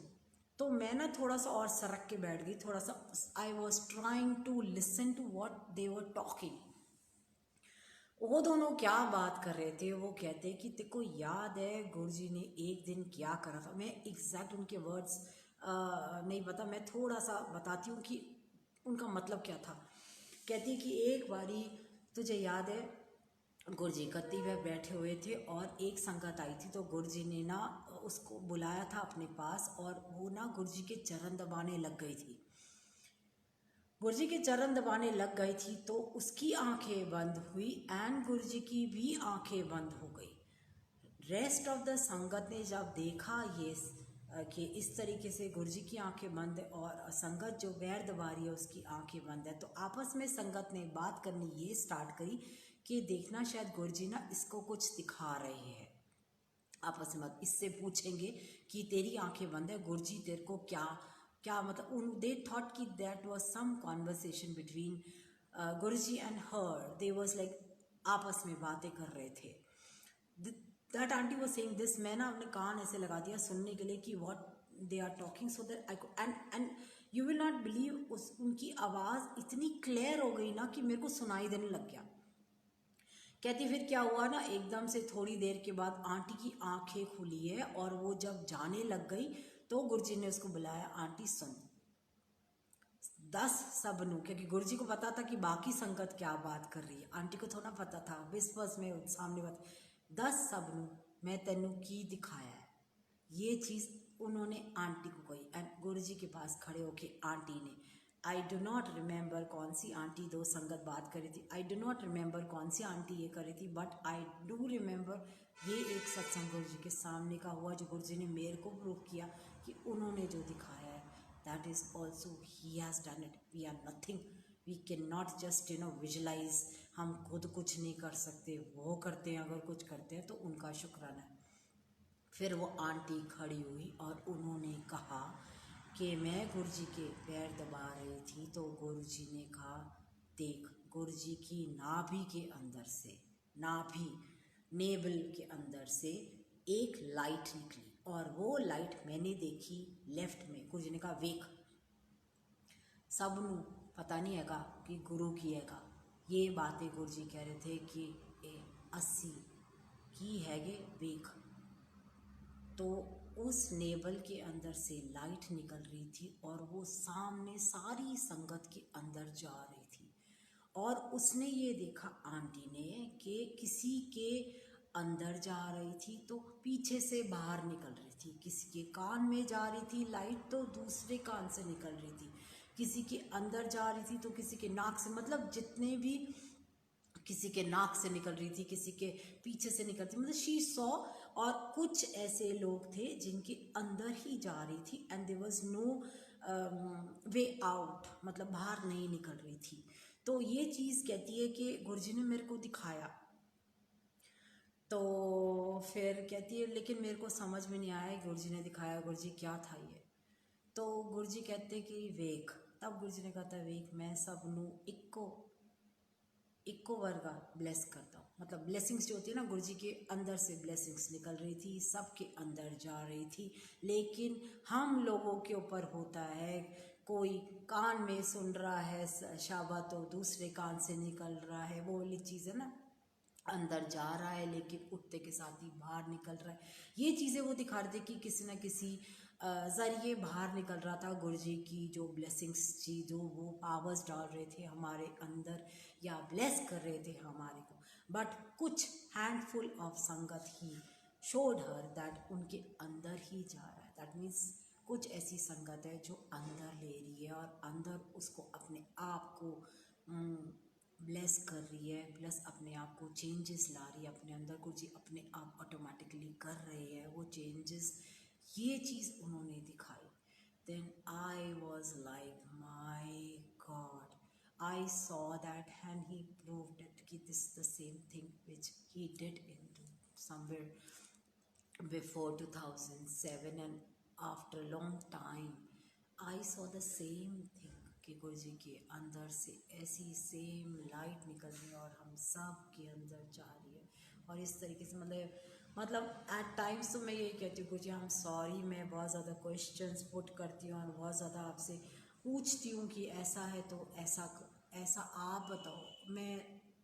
[SPEAKER 1] तो मैं ना थोड़ा सा और सरक के बैठ गई, थोड़ा सा I was trying to listen to what they were talking. वो दोनों क्या बात कर रहे थे, वो कहते कि तेको याद है गुरुजी ने एक दिन क्या करा था। मैं एग्जैक्ट उनके वर्ड्स नहीं पता, मैं थोड़ा सा बताती हूँ कि उनका मतलब क्या था। कहती कि एक बारी तुझे याद है गुरुजी गद्दी में बैठे हुए थे और एक संगत आई थी, तो गुरुजी ने ना उसको बुलाया था अपने पास और वो ना गुरुजी के चरण दबाने लग गई थी। गुरुजी के चरण दबाने लग गई थी तो उसकी आंखें बंद हुई एंड गुरुजी की भी आंखें बंद हो गई। रेस्ट ऑफ द संगत ने जब देखा ये कि इस तरीके से गुरुजी की आंखें बंद है और संगत जो पैर दबा रही है उसकी आंखें बंद है, तो आपस में संगत ने बात करनी ये स्टार्ट करी कि देखना शायद गुरुजी ना इसको कुछ दिखा रहे हैं। आपस में इससे पूछेंगे कि तेरी आंखें बंद है, गुरुजी तेरे को क्या क्या मतलब उन दे थॉट कि that was some conversation between Guruji and her. They was like आपस में बातें कर रहे थे। That aunty was saying this. मैं ना अपने कान ऐसे लगा दिया सुनने के लिए कि what they are talking, so that I and you will not believe उस उनकी आवाज़ इतनी क्लियर हो गई ना कि मेरे को सुनाई देने लग गया। कहती फिर क्या हुआ ना, एकदम से थोड़ी देर के बाद आंटी की आंखें खुली है और वो जब जाने लग गई तो गुरुजी ने उसको बुलाया, आंटी सुन, 10 सबनू, क्योंकि गुरुजी को पता था कि बाकी संगत क्या बात कर रही है, आंटी को थोड़ा पता था, विस्पर्स में सामने बात। 10 सबनू मैं तेनू की दिखाया है, ये चीज़ उन्होंने आंटी को कही। एंड गुरुजी के पास खड़े होके आंटी ने, आई डो नॉट रिमेंबर कौन सी आंटी दो संगत बात कर रही थी, आई डो नॉट रिमेंबर कौन सी आंटी ये कर रही थी, बट आई डू रिमेंबर ये एक सत्संग गुरुजी के सामने का हुआ जो गुरुजी ने मेरे को प्रूव किया कि उन्होंने जो दिखाया है that is also he has done it. We are nothing, we can not just visualise, हम खुद कुछ नहीं कर सकते, वो करते हैं, अगर कुछ करते हैं तो उनका शुक्राना है। फिर वो आंटी खड़ी हुई और उन्होंने कहा कि मैं गुरुजी के पैर दबा रही थी, तो गुरुजी ने कहा देख, गुरुजी की नाभि के अंदर से, नाभि नेवल के अंदर से एक लाइट निकली और वो लाइट मैंने देखी लेफ्ट में। गुरुजी ने कहा वेख, सबनू पता नहीं हैगा कि गुरु की हैगा। ये बातें गुरुजी कह रहे थे कि 80 की हैगे वेख। तो उस नेवल के अंदर से लाइट निकल रही थी और वो सामने सारी संगत के अंदर जा रही थी। और उसने ये देखा आंटी ने कि किसी के अंदर जा रही थी तो पीछे से बाहर निकल रही थी, किसी के कान में जा रही थी लाइट तो दूसरे कान से निकल रही थी, किसी के अंदर जा रही थी तो किसी के नाक से, मतलब जितने भी, किसी के नाक से निकल रही थी, किसी के पीछे से निकल रही थी, मतलब शी सॉ। और कुछ ऐसे लोग थे जिनके अंदर ही जा रही थी and there was no way out, मतलब बाहर नहीं निकल रही थी। तो ये चीज़ कहती है कि गुरुजी ने मेरे को दिखाया। तो फिर कहती है लेकिन मेरे को समझ में नहीं आया गुरुजी ने दिखाया, गुरुजी क्या था ये। तो गुरुजी कहते कि वेख, तब गुरुजी ने कहा था वेख मैं सबनू इक्को वर्गा ब्लेस करता हूँ। मतलब ब्लेसिंग्स जो होती है ना, गुरुजी के अंदर से ब्लेसिंग्स निकल रही थी, सबके अंदर जा रही थी। लेकिन हम लोगों के ऊपर होता है, कोई कान में सुन रहा है शाबा तो दूसरे कान से निकल रहा है, वो वाली चीज़ है ना, अंदर जा रहा है लेकिन उठते के साथ ही बाहर निकल रहा है। ये चीज़ें वो दिखा रहे थे कि किसी न किसी ज़रिए बाहर निकल रहा था गुरुजी की जो ब्लेसिंग्स थी, जो वो पावर्स डाल रहे थे हमारे अंदर या ब्लेस कर रहे थे हमारे को। बट कुछ हैंडफुल ऑफ संगत ही शोड हर दैट उनके अंदर ही जा रहा है। दैट मीन्स कुछ ऐसी संगत है जो अंदर ले रही है और अंदर उसको अपने आप को ब्लेस कर रही है, प्लस अपने आप को चेंजेस ला रही है अपने अंदर। कुछ अपने आप ऑटोमेटिकली कर रहे हैं वो चेंजेस, ये चीज़ उन्होंने दिखाई। Then I was like my God, I saw that and he proved it कि this the same thing which he did in somewhere before 2007 and after long time I saw the same thing कि गुरुजी के अंदर से ऐसी same light निकल रही है और हम सब के अंदर जा रही है। और इस तरीके से मतलब एट टाइम्स तो मैं यही कहती हूँ गुरुजी आई एम सॉरी, मैं बहुत ज़्यादा क्वेश्चंस पुट करती हूँ और बहुत ज़्यादा आपसे पूछती हूँ कि ऐसा है तो ऐसा आप बताओ। मैं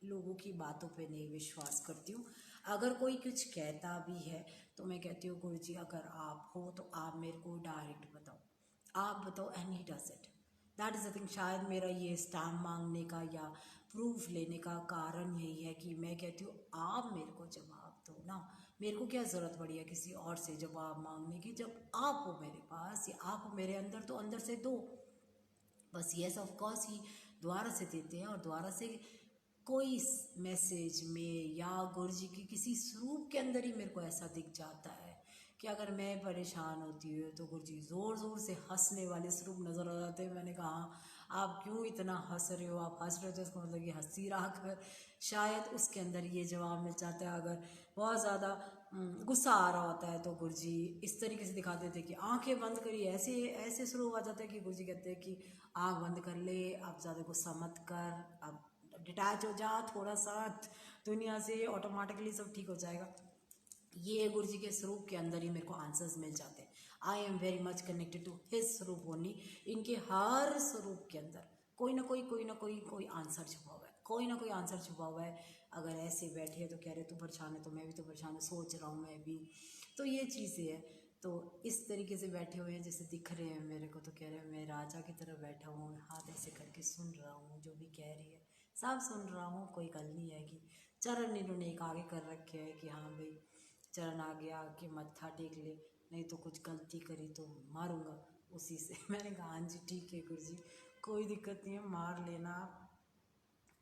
[SPEAKER 1] लोगों की बातों पे नहीं विश्वास करती हूँ। अगर कोई कुछ कहता भी है तो मैं कहती हूँ गुरुजी अगर आप हो तो आप मेरे को डायरेक्ट बताओ, आप बताओ and he does it. That is the thing. शायद मेरा ये स्टैम्प मांगने का या प्रूफ लेने का कारण यही है कि मैं कहती हूँ आप मेरे को जवाब दो ना, मेरे को क्या ज़रूरत पड़ी है किसी और से जवाब मांगने की, जब आप हो मेरे पास या आप हो मेरे अंदर तो अंदर से दो बस। येस ऑफ कोर्स ही द्वारा से देते हैं और द्वारा से कोई मैसेज में या गुरुजी की किसी स्वरूप के अंदर ही मेरे को ऐसा दिख जाता है कि अगर मैं परेशान होती हूँ तो गुरुजी ज़ोर ज़ोर से हंसने वाले स्वरूप नज़र आ जाते हैं। मैंने कहा आप क्यों इतना हंस रहे हो, आप हंस रहे हो तो इसका मतलब ये हंसी रहा कर, शायद उसके अंदर ये जवाब मिल जाता है। अगर बहुत ज़्यादा गुस्सा आ रहा होता है तो गुरुजी इस तरीके से दिखाते थे कि आंखें बंद करिए, ऐसे ऐसे शुरू हो जाता है कि गुरुजी कहते हैं कि आँख बंद कर ले, अब ज़्यादा गुस्सा मत कर, अब डिटैच हो जा थोड़ा सा दुनिया से, ऑटोमेटिकली सब ठीक हो जाएगा। ये गुरुजी के स्वरूप के अंदर ही मेरे को आंसर्स मिल जाते हैं। I am very much connected to his स्वरूप ओनली। इनके हर स्वरूप के अंदर कोई ना कोई आंसर छुपा हुआ है, कोई ना कोई आंसर छुपा हुआ है। अगर ऐसे बैठे हैं तो कह रहे तू परेशान है तो मैं भी तो परेशान हूँ, सोच रहा हूँ मैं भी, तो ये चीज़ें हैं। तो इस तरीके से बैठे हुए हैं जैसे दिख रहे हैं मेरे को, तो कह रहे हैं मैं राजा की तरह बैठा हूँ, हाथ ऐसे करके सुन रहा हूँ, जो भी कह रही है सब सुन रहा हूँ, कोई गल नहीं है कि चरण इन्होंने एक आगे कर रखे है कि हाँ भाई चरण आ गया कि मत्था टेक ले, नहीं तो कुछ गलती करी तो मारूंगा उसी से। मैंने कहा हाँ जी ठीक है गुरुजी, कोई दिक्कत नहीं है, मार लेना आप,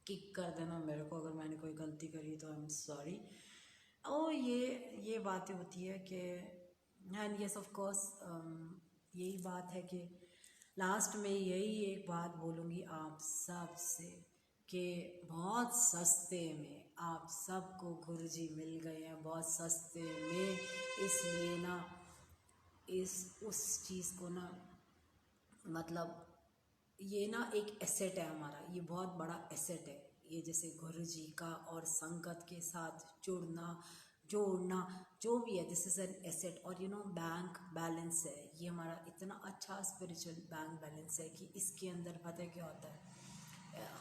[SPEAKER 1] किक कर देना मेरे को अगर मैंने कोई गलती करी तो आई एम सॉरी। ओ ये बातें होती है कि एंड यस ऑफ कोर्स यही बात है कि लास्ट में यही एक बात बोलूँगी आप सब से कि बहुत सस्ते में आप सबको गुरुजी मिल गए हैं, बहुत सस्ते में। इसलिए ना उस चीज़ को ना मतलब ये ना एक एसेट है हमारा, ये बहुत बड़ा एसेट है। ये जैसे गुरु जी का और संगत के साथ जुड़ना जोड़ना जो भी है, दिस इज़ एन एसेट। और बैंक बैलेंस है ये हमारा, इतना अच्छा स्पिरिचुअल बैंक बैलेंस है कि इसके अंदर पता है क्या होता है,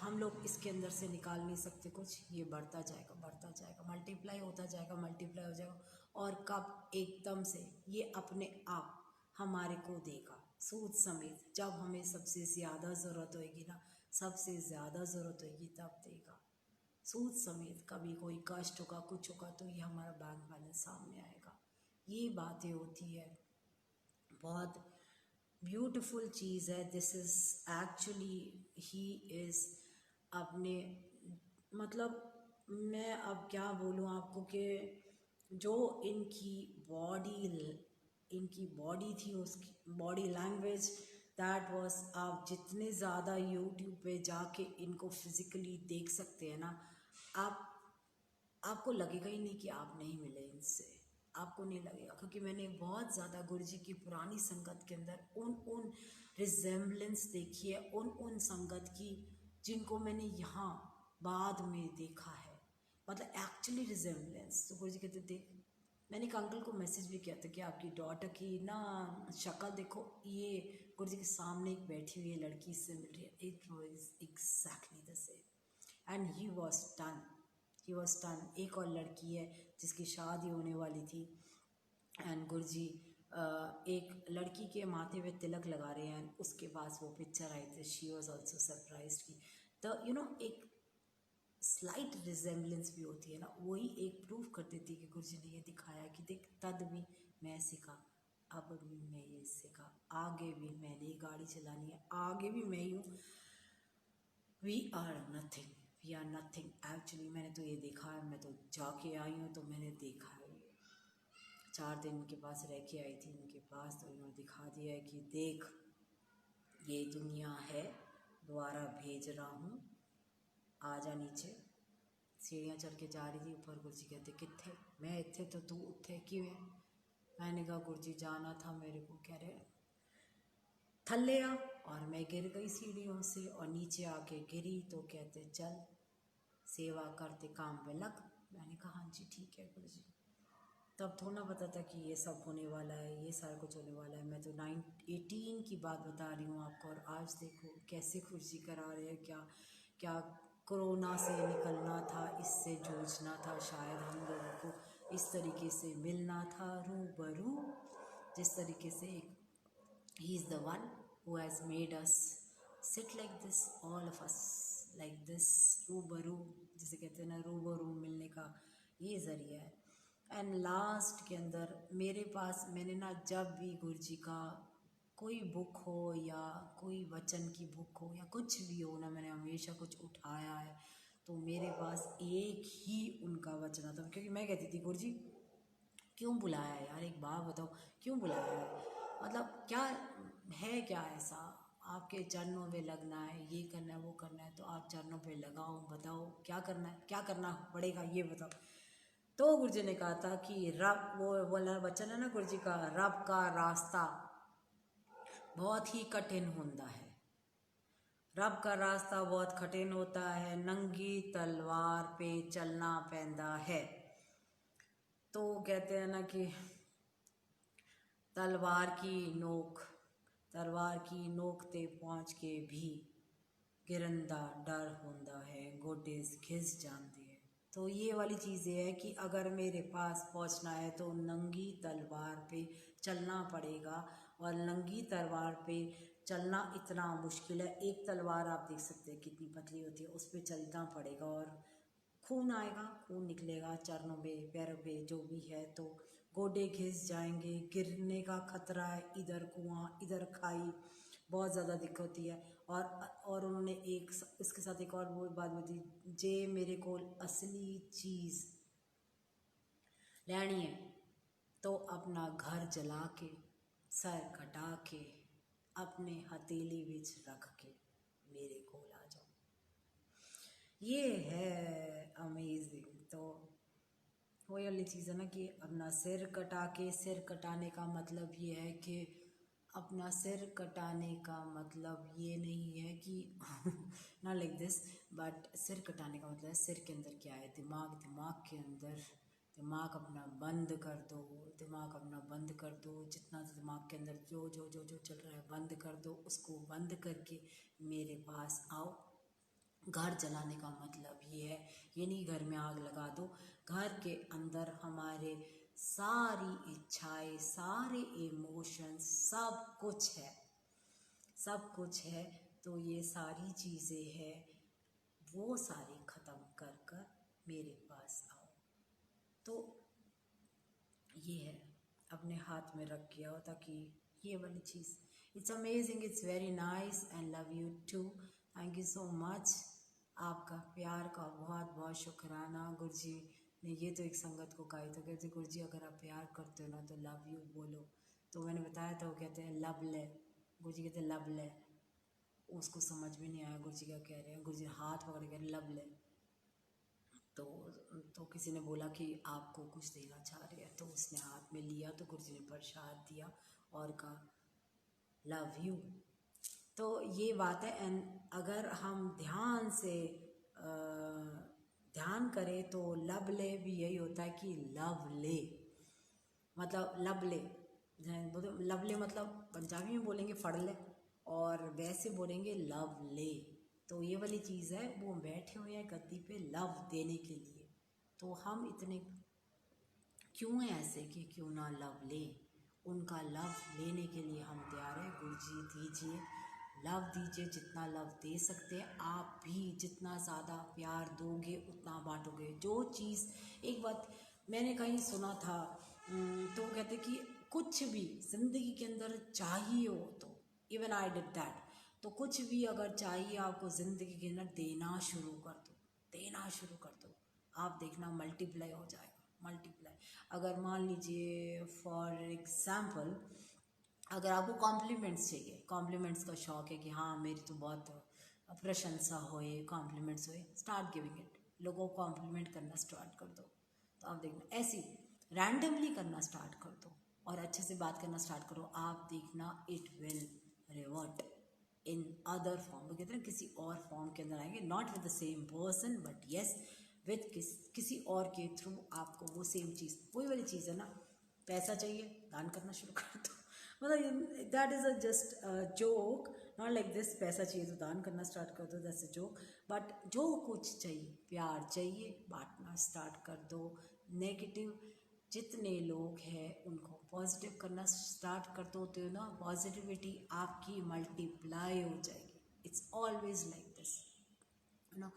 [SPEAKER 1] हम लोग इसके अंदर से निकाल नहीं सकते कुछ। ये बढ़ता जाएगा, मल्टीप्लाई होता जाएगा, मल्टीप्लाई हो जाएगा, और कब एकदम से ये अपने आप हमारे को देगा सूद समेत। जब हमें सबसे ज़्यादा ज़रूरत होएगी ना, सबसे ज़्यादा ज़रूरत होएगी तब देगा सूद समेत। कभी कोई कष्ट होगा, कुछ होगा, तो ये हमारा बैंक बैलेंस सामने आएगा। ये बातें होती है, बहुत ब्यूटीफुल चीज़ है। This is actually he is अपने, मतलब मैं अब क्या बोलूँ आपको कि जो इनकी बॉडी थी, उसकी बॉडी लैंग्वेज दैट वाज, आप जितने ज़्यादा यूट्यूब पे जाके इनको फिज़िकली देख सकते हैं ना, आप आपको लगेगा ही नहीं कि आप नहीं मिले इनसे, आपको नहीं लगेगा। क्योंकि मैंने बहुत ज़्यादा गुरु जी की पुरानी संगत के अंदर उन रिजेम्बलेंस देखी है, उन संगत की जिनको मैंने यहाँ बाद में देखा है, मतलब एक्चुअली रिजेम्बलेंस। तो गुरु जी कहते देख, मैंने एक अंकल को मैसेज भी किया था कि आपकी डॉटर की ना शक्ल देखो, ये गुरु जी के सामने एक बैठी हुई है लड़की, इससे मिल रही है, it was exactly the same and he was ton. एक और लड़की है जिसकी शादी होने वाली थी, एंड गुरुजी एक लड़की के माथे पे तिलक लगा रहे हैं, उसके पास वो पिक्चर आई थी, शी वॉज ऑल्सो सरप्राइज की। तो एक स्लाइट रिजेम्बलेंस भी होती है ना, वही एक प्रूफ कर देती है कि गुरुजी ने ये दिखाया कि देख, तद भी मैं सीखा, अब भी मैं ये सीखा, आगे भी मैंने ये गाड़ी चलानी है, आगे भी मैं ही हूँ। We are nothing actually. मैंने तो ये देखा है, मैं तो जाके आई हूँ, तो मैंने देखा है। 4 दिन उनके पास रह के आई थी उनके पास, तो उन्होंने दिखा दिया है कि देख, ये दुनिया है, दोबारा भेज रहा हूँ, आ जा नीचे। सीढ़ियाँ चढ़ के जा रही थी ऊपर, गुरुजी कहते कित्थे, मैं इत्थे तो तू उत्थे क्यों है। मैंने कहा गुरुजी जाना था मेरे को, कह रहे थल्ले आ, और मैं गिर गई सीढ़ियों से, और नीचे आके गिरी तो कहते चल सेवा करते काम पे लग। मैंने कहा हाँ जी ठीक है गुरुजी। तब थोड़ा ना पता था कि ये सब होने वाला है, ये सारा कुछ होने वाला है। मैं तो 18 की बात बता रही हूँ आपको, और आज देखो कैसे खुशी करा रहे हैं। क्या क्या कोरोना से निकलना था, इससे जूझना था, शायद हम लोगों को इस तरीके से मिलना था रूबरू, जिस तरीके से ही is the one who has made us sit like this, all of us like this, रूबरू, जिसे कहते हैं ना रूबरू मिलने का ये ज़रिया है। एंड लास्ट के अंदर मेरे पास, मैंने ना जब भी गुरु जी का कोई बुक हो या कोई वचन की बुक हो या कुछ भी हो ना, मैंने हमेशा कुछ उठाया है, तो मेरे पास एक ही उनका वचन आता। क्योंकि मैं कहती थी गुरु जी क्यों बुलाया है यार, एक बात बताओ क्यों बुलाया है, मतलब क्या है, क्या ऐसा आपके चरणों पे लगना है, ये करना है, वो करना है, तो आप चरणों पे लगाओ, बताओ क्या करना है, क्या करना पड़ेगा ये बताओ। तो गुरु जी ने कहा था कि रब, वो वाला वचन है ना गुरु जी का, रब का रास्ता बहुत ही कठिन होता है, रब का रास्ता बहुत कठिन होता है, नंगी तलवार पे चलना पैंदा है। तो कहते हैं ना कि तलवार की नोक ते पहुँच के भी गिरंदा डर होंदा है, गोडे घिस जाते हैं। तो ये वाली चीज़ ये है कि अगर मेरे पास पहुंचना है तो नंगी तलवार पे चलना पड़ेगा, और नंगी तलवार पे चलना इतना मुश्किल है। एक तलवार आप देख सकते हैं कितनी पतली होती है, उस पर चलना पड़ेगा, और खून आएगा, खून निकलेगा चरणों पे, पैरों पे, जो भी है, तो गोडे घिस जाएंगे, गिरने का खतरा है, इधर कुआं इधर खाई, बहुत ज़्यादा दिक्कत होती है। और उन्होंने इसके साथ एक और वो बात बोली, जे मेरे को असली चीज़ लेनी है तो अपना घर जला के, सर कटा के, अपने हथेली विच रख के मेरे को आ जाओ। ये है अमेजिंग। तो वही वाली चीज़ है ना कि अपना सिर कटा के, सिर कटाने का मतलब ये है कि अपना सिर कटाने का मतलब ये नहीं है कि नॉट लाइक दिस, बट सिर कटाने का मतलब सिर के अंदर क्या है, दिमाग के अंदर दिमाग अपना बंद कर दो, दिमाग अपना बंद कर दो, जितना दिमाग के अंदर जो जो जो जो चल रहा है बंद कर दो, उसको बंद करके मेरे पास आओ। घर जलाने का मतलब ये है, ये नहीं घर में आग लगा दो, घर के अंदर हमारे सारी इच्छाएं, सारे इमोशंस, सब कुछ है, सब कुछ है। तो ये सारी चीज़ें हैं, वो सारी ख़त्म कर कर मेरे पास आओ। तो ये है, अपने हाथ में रख के आओ, ताकि ये वाली चीज़, it's amazing, it's very nice and love you too. Thank you so much, आपका प्यार का बहुत बहुत शुक्राना। गुरुजी ने ये तो एक संगत को कहा था, कहते गुरुजी अगर आप प्यार करते हो ना तो लव यू बोलो। तो मैंने बताया था, वो कहते हैं लव ले, गुरुजी कहते हैं लव ले। उसको समझ में नहीं आया गुरुजी क्या कह रहे हैं, गुरुजी हाथ पकड़ के लव ले। तो किसी ने बोला कि आपको कुछ देना चाह रहे हैं, तो उसने हाथ में लिया, तो गुरुजी ने प्रसाद दिया और कहा लव यू। तो ये बात है। एंड अगर हम ध्यान से ध्यान करें तो लब ले भी यही होता है कि लव ले, मतलब लब ले, लब ले मतलब पंजाबी में बोलेंगे फड़ ले, और वैसे बोलेंगे लव ले। तो ये वाली चीज़ है, वो बैठे हुए हैं गद्दी पे लव देने के लिए। तो हम इतने क्यों हैं ऐसे कि क्यों ना लव ले, उनका लव लेने के लिए हम तैयार हैं। गुरुजी दीजिए, लव दीजिए, जितना लव दे सकते हैं आप भी, जितना ज़्यादा प्यार दोगे उतना बांटोगे। जो चीज़, एक बात मैंने कहीं सुना था, तो कहते कि कुछ भी ज़िंदगी के अंदर चाहिए हो तो, इवन आई डिड दैट, तो कुछ भी अगर चाहिए आपको ज़िंदगी के अंदर, देना शुरू कर दो, देना शुरू कर दो, आप देखना मल्टीप्लाई हो जाएगा, मल्टीप्लाई। अगर मान लीजिए फॉर एग्ज़ाम्पल, अगर आपको कॉम्प्लीमेंट्स चाहिए, कॉम्प्लीमेंट्स का शौक़ है कि हाँ मेरी तो बहुत प्रशंसा होए, कॉम्प्लीमेंट्स होए, स्टार्ट गिविंग इट, लोगों को कॉम्प्लीमेंट करना स्टार्ट कर दो। तो आप देखना ऐसी रैंडमली करना स्टार्ट कर दो और अच्छे से बात करना स्टार्ट करो, आप देखना it will revert in other form. वो कहते हैं किसी और फॉर्म के अंदर आएंगे, not with the same person but yes with किसी और के थ्रू आपको वो सेम चीज़, वही वाली चीज़ है ना, पैसा चाहिए दान करना शुरू कर दो। मतलब that is a just joke, not like this, पैसा चाहिए तो दान करना स्टार्ट कर दो, दैट्स अ जोक। बट जो कुछ चाहिए, प्यार चाहिए, बांटना स्टार्ट कर दो। नेगेटिव जितने लोग हैं उनको पॉजिटिव करना स्टार्ट कर दो, तो ना पॉजिटिविटी आपकी मल्टीप्लाई हो जाएगी। It's always like this, you know,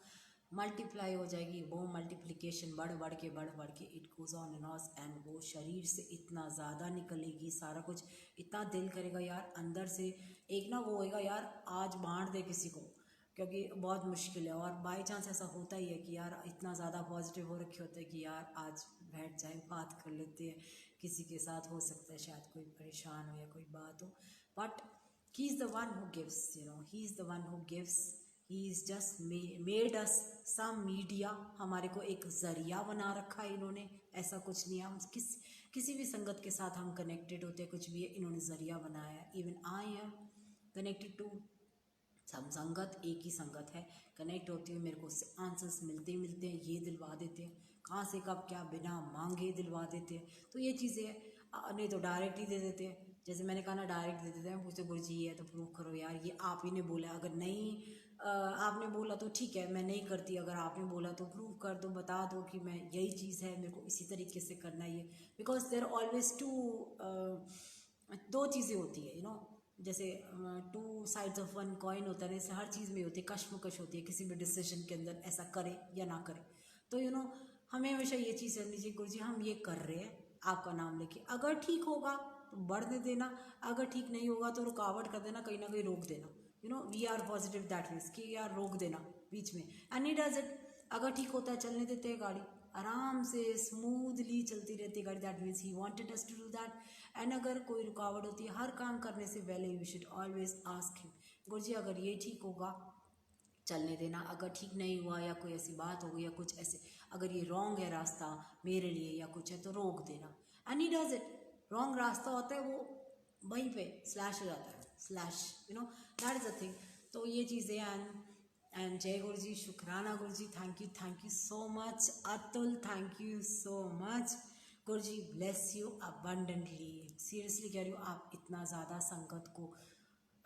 [SPEAKER 1] multiply हो जाएगी। वो मल्टीप्लिकेशन बढ़ बढ़ के it goes on and on, and वो शरीर से इतना ज़्यादा निकलेगी, सारा कुछ इतना दिल करेगा यार अंदर से, एक ना वो होएगा यार आज बांट दे किसी को, क्योंकि बहुत मुश्किल है। और बाय चांस ऐसा होता ही है कि यार इतना ज़्यादा पॉजिटिव हो रखे होते हैं कि यार आज बैठ जाए बात कर लेते हैं किसी के साथ, हो सकता है शायद कोई परेशान हो या कोई बात हो, but he is the one who gives, you know, he is the one who gives. He is just made us some media, हमारे को एक ज़रिया बना रखा है इन्होंने, ऐसा कुछ नहीं है। हम किसी भी संगत के साथ हम कनेक्टेड होते हैं, कुछ भी है, इन्होंने ज़रिया बनाया है। Even I am connected to सब संगत, एक ही संगत है, कनेक्ट होती हूँ, मेरे को उससे आंसर्स मिलते हैं, ये दिलवा देते हैं, कहाँ से कब क्या बिना मांगे दिलवा देते हैं। तो ये चीज़ें नहीं तो डायरेक्ट ही दे देते हैं, जैसे मैंने कहा ना डायरेक्ट दे देते हैं, पूछते गुरुजी ये है तो प्रूव करो यार, ये आप ही ने बोला, अगर नहीं आपने बोला तो ठीक है मैं नहीं करती, अगर आपने बोला तो प्रूव कर दो, बता दो कि मैं यही चीज़ है, मेरे को इसी तरीके से करना ही है। बिकॉज देयर ऑलवेज टू, दो चीज़ें होती है, यू नो, जैसे two sides of one coin होता है, जैसे हर चीज़ में होती है, कश्मकश होती है किसी भी डिसीजन के अंदर, ऐसा करे या ना करे। तो यू नो हमें हमेशा ये चीज़ करनी चाहिए, गुरुजी हम ये कर रहे हैं आपका नाम लेके, अगर ठीक होगा तो बढ़ने देना, अगर ठीक नहीं होगा तो रुकावट कर देना, कहीं ना कहीं रोक देना, you know, we are positive that means कि यार रोक देना बीच में, एंड ही डज इट। अगर ठीक होता है चलने देते हैं गाड़ी, आराम से स्मूथली चलती रहती है गाड़ी, that means he wanted us to do that. And अगर कोई रुकावट होती है, हर काम करने से पहले you should always ask him, Guruji अगर ये ठीक होगा चलने देना, अगर ठीक नहीं हुआ या कोई ऐसी बात हो गई या कुछ ऐसे, अगर ये रॉन्ग है रास्ता मेरे लिए या कुछ है तो रोक देना, and he does it. Wrong रास्ता होता है वो वहीं पे स्लैश हो जाता है, slash, you know, that is a thing. तो ये चीज़ें एंड जय गुरु जी, शुक्राना Guru ji, thank you so much. Atul, thank you so much. Guru ji bless you abundantly. Seriously कह रही हूँ, आप इतना ज़्यादा संगत को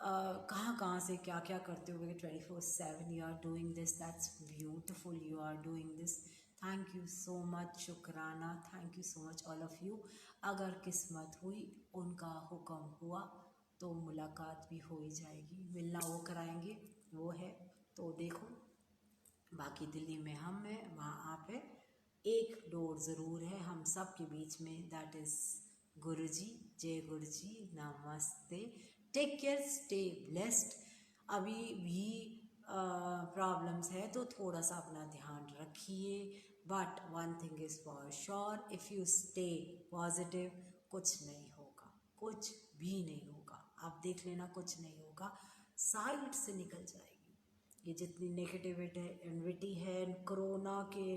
[SPEAKER 1] कहाँ कहाँ से क्या क्या करते हुए 24/7 you are doing this, that's beautiful, you are doing this. Thank you so much, शुक्राना, thank you so much all of you. अगर किस्मत हुई, उनका हुक्म हुआ तो मुलाकात भी हो ही जाएगी, मिलना वो कराएंगे, वो है। तो देखो, बाकी दिल्ली में हम हैं, वहाँ आप है, एक डोर ज़रूर है हम सब के बीच में, दैट इज़ गुरु जी। जय गुरु जी, नमस्ते, टेक केयर, स्टे ब्लेस्ड। अभी भी प्रॉब्लम्स है तो थोड़ा सा अपना ध्यान रखिए, but one thing is for sure, if you stay positive, कुछ नहीं होगा, कुछ भी नहीं होगा। आप देख लेना, कुछ नहीं होगा, साइड से निकल जाएगी ये जितनी नेगेटिविटी है कोरोना के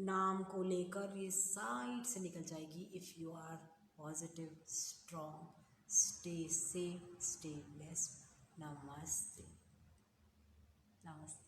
[SPEAKER 1] नाम को लेकर, ये साइड से निकल जाएगी if you are positive, strong, stay safe, stay blessed. नमस्ते, नमस्ते।